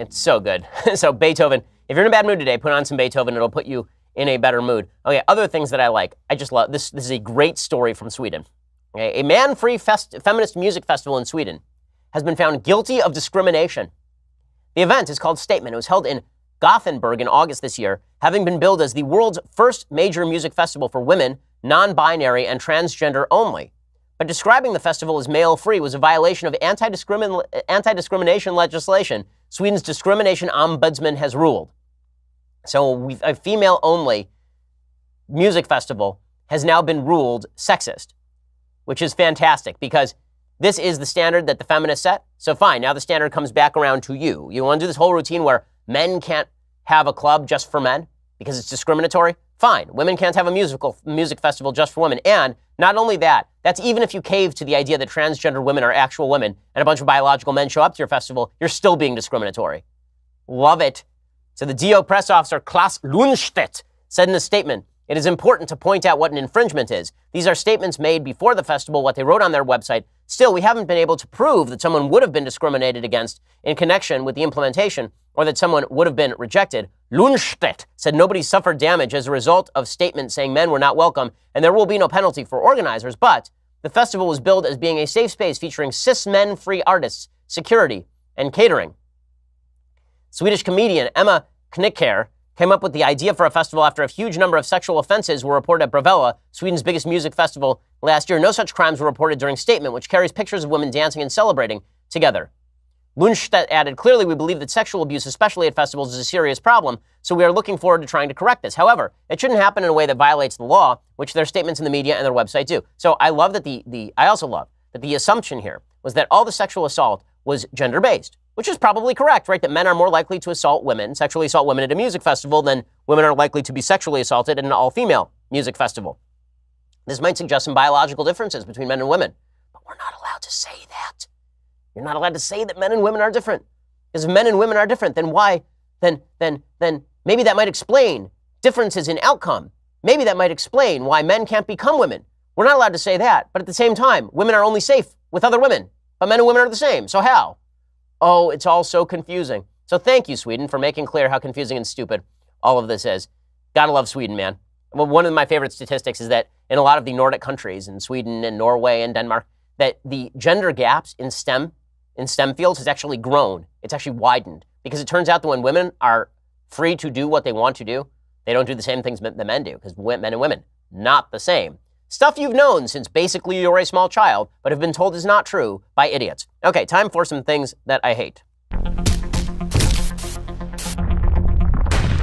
It's so good. So Beethoven, if you're in a bad mood today, put on some Beethoven. It'll put you in a better mood. Okay, other things that I like. I just love this. This is a great story from Sweden. Okay, a man-free feminist music festival in Sweden has been found guilty of discrimination. The event is called Statement. It was held in Gothenburg in August this year, having been billed as the world's first major music festival for women, non-binary, and transgender only. But describing the festival as male-free was a violation of anti-discrimination legislation. Sweden's discrimination ombudsman has ruled. So a female-only music festival has now been ruled sexist, which is fantastic because this is the standard that the feminists set. So fine, now the standard comes back around to you. You want to do this whole routine where men can't have a club just for men because it's discriminatory? Fine, women can't have a music festival just for women. And not only that, that's even if you cave to the idea that transgender women are actual women and a bunch of biological men show up to your festival, you're still being discriminatory. Love it. So the DO press officer Klaus Lundstedt said in a statement, "It is important to point out what an infringement is. These are statements made before the festival, what they wrote on their website. Still, we haven't been able to prove that someone would have been discriminated against in connection with the implementation or that someone would have been rejected." Lundstedt said nobody suffered damage as a result of statements saying men were not welcome and there will be no penalty for organizers, but the festival was billed as being a safe space featuring cis men-free artists, security, and catering. Swedish comedian Emma Knyckare came up with the idea for a festival after a huge number of sexual offenses were reported at Bravella, Sweden's biggest music festival last year. No such crimes were reported during Statement, which carries pictures of women dancing and celebrating together. Lundstedt added, "Clearly, we believe that sexual abuse, especially at festivals, is a serious problem, so we are looking forward to trying to correct this. However, it shouldn't happen in a way that violates the law, which their statements in the media and their website do." So I love that I also love that the assumption here was that all the sexual assault was gender-based, which is probably correct, right? That men are more likely to sexually assault women at a music festival than women are likely to be sexually assaulted at an all-female music festival. This might suggest some biological differences between men and women, but we're not allowed to say that. You're not allowed to say that men and women are different. Because if men and women are different, then why? Then maybe that might explain differences in outcome. Maybe that might explain why men can't become women. We're not allowed to say that, but at the same time, women are only safe with other women, but men and women are the same. So how? Oh, it's all so confusing. So thank you, Sweden, for making clear how confusing and stupid all of this is. Gotta love Sweden, man. Well, one of my favorite statistics is that in a lot of the Nordic countries, in Sweden and Norway and Denmark, that the gender gaps in STEM fields has actually grown. It's actually widened because it turns out that when women are free to do what they want to do, they don't do the same things that men do because men and women, not the same. Stuff you've known since basically you're a small child, but have been told is not true by idiots. Okay, time for some things that I hate.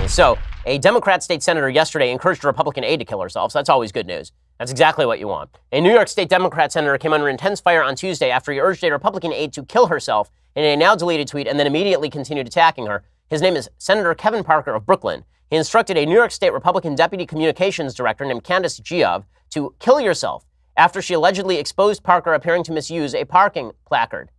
So, a Democrat state senator yesterday encouraged a Republican aide to kill herself, so that's always good news. That's exactly what you want. A New York State Democrat senator came under intense fire on Tuesday after he urged a Republican aide to kill herself in a now-deleted tweet and then immediately continued attacking her. His name is Senator Kevin Parker of Brooklyn. He instructed a New York State Republican deputy communications director named Candace Geov to kill yourself after she allegedly exposed Parker appearing to misuse a parking placard.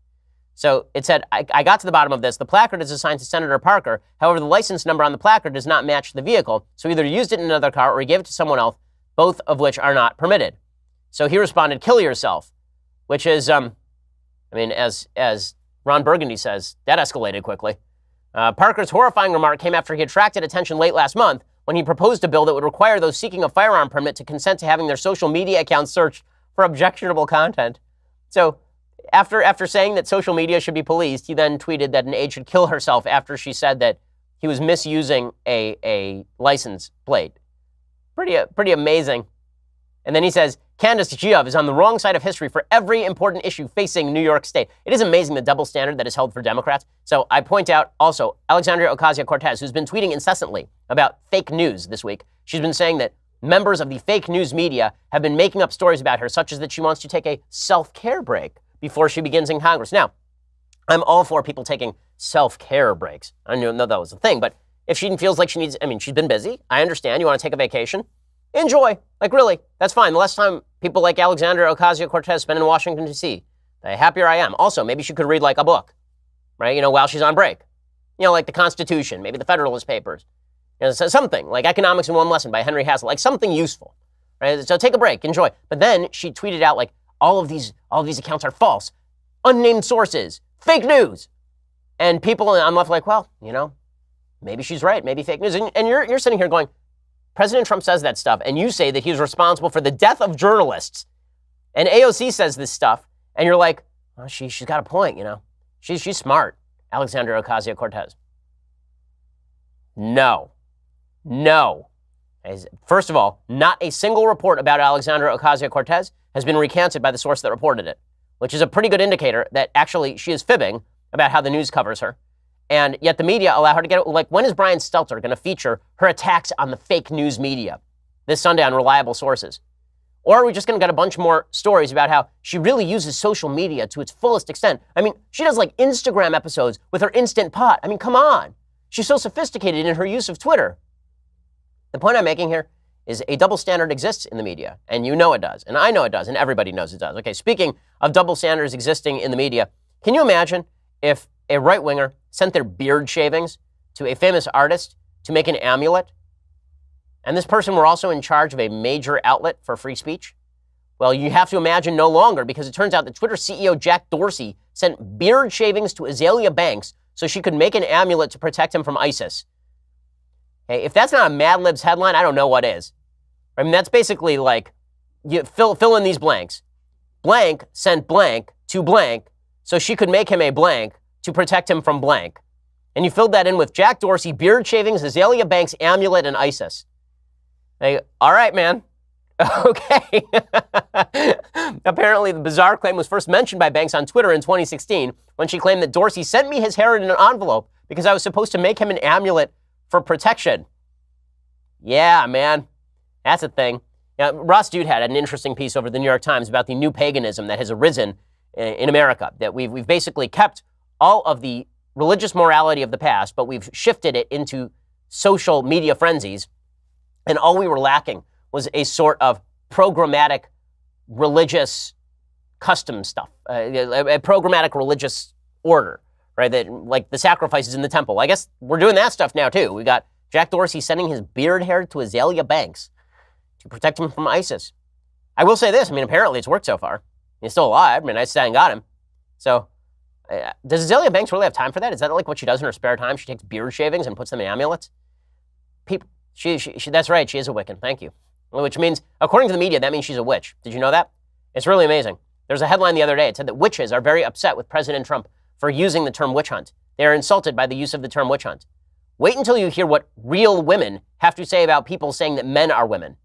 So it said, I got to the bottom of this. The placard is assigned to Senator Parker. However, the license number on the placard does not match the vehicle, so either he used it in another car or he gave it to someone else, both of which are not permitted. So he responded, kill yourself, which is, as Ron Burgundy says, that escalated quickly. Parker's horrifying remark came after he attracted attention late last month when he proposed a bill that would require those seeking a firearm permit to consent to having their social media accounts searched for objectionable content. So after saying that social media should be policed, he then tweeted that an aide should kill herself after she said that he was misusing a license plate. Pretty amazing. And then he says, Candace Geov is on the wrong side of history for every important issue facing New York State. It is amazing the double standard that is held for Democrats. So I point out also Alexandria Ocasio-Cortez, who's been tweeting incessantly about fake news this week. She's been saying that members of the fake news media have been making up stories about her, such as that she wants to take a self-care break before she begins in Congress. Now, I'm all for people taking self-care breaks. I didn't know that was a thing, but if she feels like she needs, she's been busy. I understand. You want to take a vacation? Enjoy. Like, really, that's fine. The less time people like Alexandria Ocasio-Cortez spend in Washington, D.C., the happier I am. Also, maybe she could read, like, a book, right, while she's on break. Like the Constitution, maybe the Federalist Papers. Something, like Economics in One Lesson by Henry Hazlitt, like something useful, right? So take a break, enjoy. But then she tweeted out, like, all of these accounts are false, unnamed sources, fake news. And people, I'm left like, well, maybe she's right, maybe fake news. And you're sitting here going, President Trump says that stuff, and you say that he's responsible for the death of journalists. And AOC says this stuff, and you're like, well, she's got a point, She's smart, Alexandria Ocasio-Cortez. No. First of all, not a single report about Alexandria Ocasio-Cortez has been recanted by the source that reported it, which is a pretty good indicator that actually she is fibbing about how the news covers her. And yet the media allow her to get it. Like, when is Brian Stelter going to feature her attacks on the fake news media this Sunday on reliable sources? Or are we just going to get a bunch more stories about how she really uses social media to its fullest extent? She does like Instagram episodes with her Instant Pot. Come on. She's so sophisticated in her use of Twitter. The point I'm making here is a double standard exists in the media, and it does, and I know it does, and everybody knows it does. Okay, speaking of double standards existing in the media, can you imagine if a right-winger sent their beard shavings to a famous artist to make an amulet, and this person were also in charge of a major outlet for free speech? Well, you have to imagine no longer, because it turns out that Twitter CEO Jack Dorsey sent beard shavings to Azalea Banks so she could make an amulet to protect him from ISIS. Hey, if that's not a Mad Libs headline, I don't know what is. That's basically like, you fill in these blanks. Blank sent blank to blank so she could make him a blank to protect him from blank. And you filled that in with Jack Dorsey, beard shavings, Azalea Banks, amulet, and ISIS. Hey, all right, man. Okay. Apparently, the bizarre claim was first mentioned by Banks on Twitter in 2016 when she claimed that Dorsey sent me his hair in an envelope because I was supposed to make him an amulet for protection. Yeah, man. That's a thing. Ross Dude had an interesting piece over the New York Times about the new paganism that has arisen in America, that we've basically kept all of the religious morality of the past, but we've shifted it into social media frenzies, and all we were lacking was a sort of programmatic religious custom stuff, a programmatic religious order, right? That, like the sacrifices in the temple. I guess we're doing that stuff now too. We got Jack Dorsey sending his beard hair to Azalea Banks to protect him from ISIS. I will say this, apparently it's worked so far. He's still alive. I sat and got him. So Does Azealia Banks really have time for that? Is that like what she does in her spare time? She takes beard shavings and puts them in amulets? People, that's right, she is a Wiccan, thank you. Which means, according to the media, that means she's a witch. Did you know that? It's really amazing. There's a headline the other day. It said that witches are very upset with President Trump for using the term witch hunt. They are insulted by the use of the term witch hunt. Wait until you hear what real women have to say about people saying that men are women.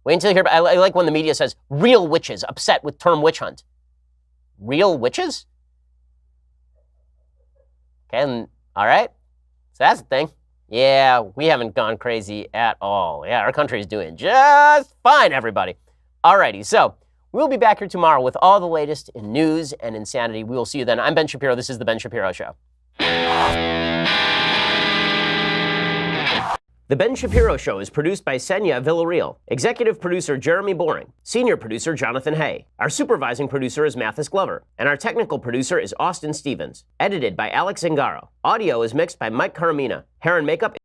Wait until you hear, I like when the media says, real witches upset with term witch hunt. Real witches? Okay, all right. So that's the thing. Yeah, we haven't gone crazy at all. Yeah, our country is doing just fine, everybody. Alrighty, so we'll be back here tomorrow with all the latest in news and insanity. We will see you then. I'm Ben Shapiro. This is The Ben Shapiro Show. The Ben Shapiro Show is produced by Senya Villarreal, executive producer Jeremy Boring, senior producer Jonathan Hay. Our supervising producer is Mathis Glover, and our technical producer is Austin Stevens. Edited by Alex Zingaro. Audio is mixed by Mike Caramina. Hair and makeup